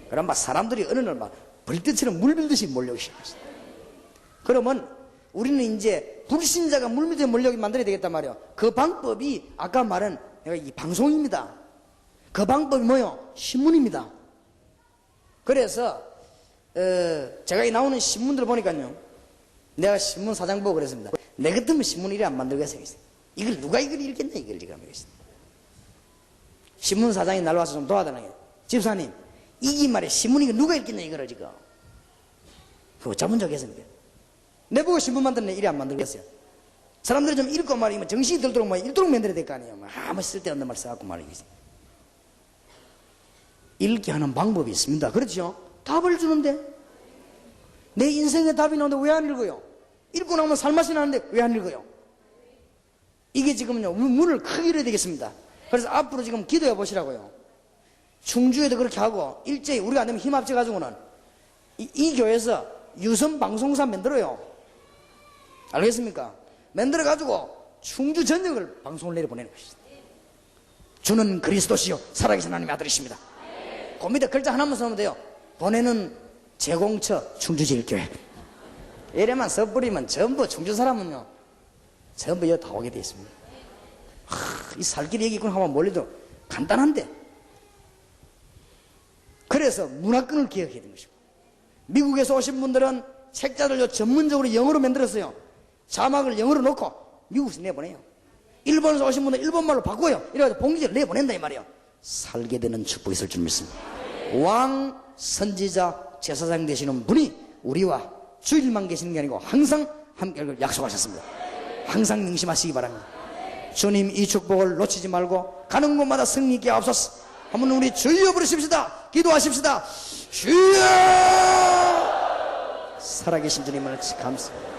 그럼 막 사람들이 어느 날 막 벌떼처럼 물밀듯이 몰려오기 시작합니다. 그러면 우리는 이제 불신자가 물밀듯이 몰려오게 만들어야 되겠단 말이에요. 그 방법이 아까 말한 내가 이 방송입니다. 그 방법이 뭐요? 신문입니다. 그래서 제가 이 나오는 신문들 보니까요, 내가 신문 사장 보고 그랬습니다. 내 같으면 신문 이래 안 만들겠어요. 이걸 누가 이걸 읽겠냐 이걸 지금. 신문사장이 날라와서 좀 도와달라는 게 집사님 이게 말이야 신문이 누가 읽겠냐 이거를 지금 그거 잡은 적이 있습니까? 내보고 신문 만드는 일이 안 만들겠어요. 사람들이 좀 읽고 말이면 정신이 들도록 뭐 읽도록 만들어야 될 거 아니에요. 아무 쓸데없는 말 써갖고 말이겠어요. 읽게 하는 방법이 있습니다. 그렇죠? 답을 주는데 내 인생의 답이 나오는데 왜 안 읽어요? 읽고 나면 살맛이 나는데 왜 안 읽어요? 이게 지금요 문을 크게 열어야 되겠습니다. 그래서 앞으로 지금 기도해 보시라고요. 충주에도 그렇게 하고 일제히 우리가 안 되면 힘 합쳐 가지고는 이 교회에서 유선 방송사 만들어요. 알겠습니까? 만들어 가지고 충주 전역을 방송을 내려보내는 것이죠. 주는 그리스도시요 살아계신 하나님의 아들이십니다. 그 밑에 글자 하나만 써면 돼요. 보내는 제공처 충주제일교회. 이래만 써버리면 전부 충주 사람은요 전부 여기 다 오게 돼 있습니다. 이 살길 얘기 있구나 하면 몰라도 간단한데 그래서 문화권을 기억해야 되는 것이고 미국에서 오신 분들은 책자를 전문적으로 영어로 만들었어요. 자막을 영어로 놓고 미국에서 내보내요. 일본에서 오신 분들은 일본말로 바꿔요. 이래가지고 봉지를 내보낸다 이 말이에요. 살게 되는 축복이 있을 줄 믿습니다. 왕, 선지자, 제사장 되시는 분이 우리와 주일만 계시는 게 아니고 항상 함께 할 걸 약속하셨습니다. 항상 명심하시기 바랍니다. 주님 이 축복을 놓치지 말고 가는 곳마다 승리 있게 하옵소서. 한번 우리 주여 부르십시다. 기도하십시다. 주여 살아계신 주님을 감사합니다.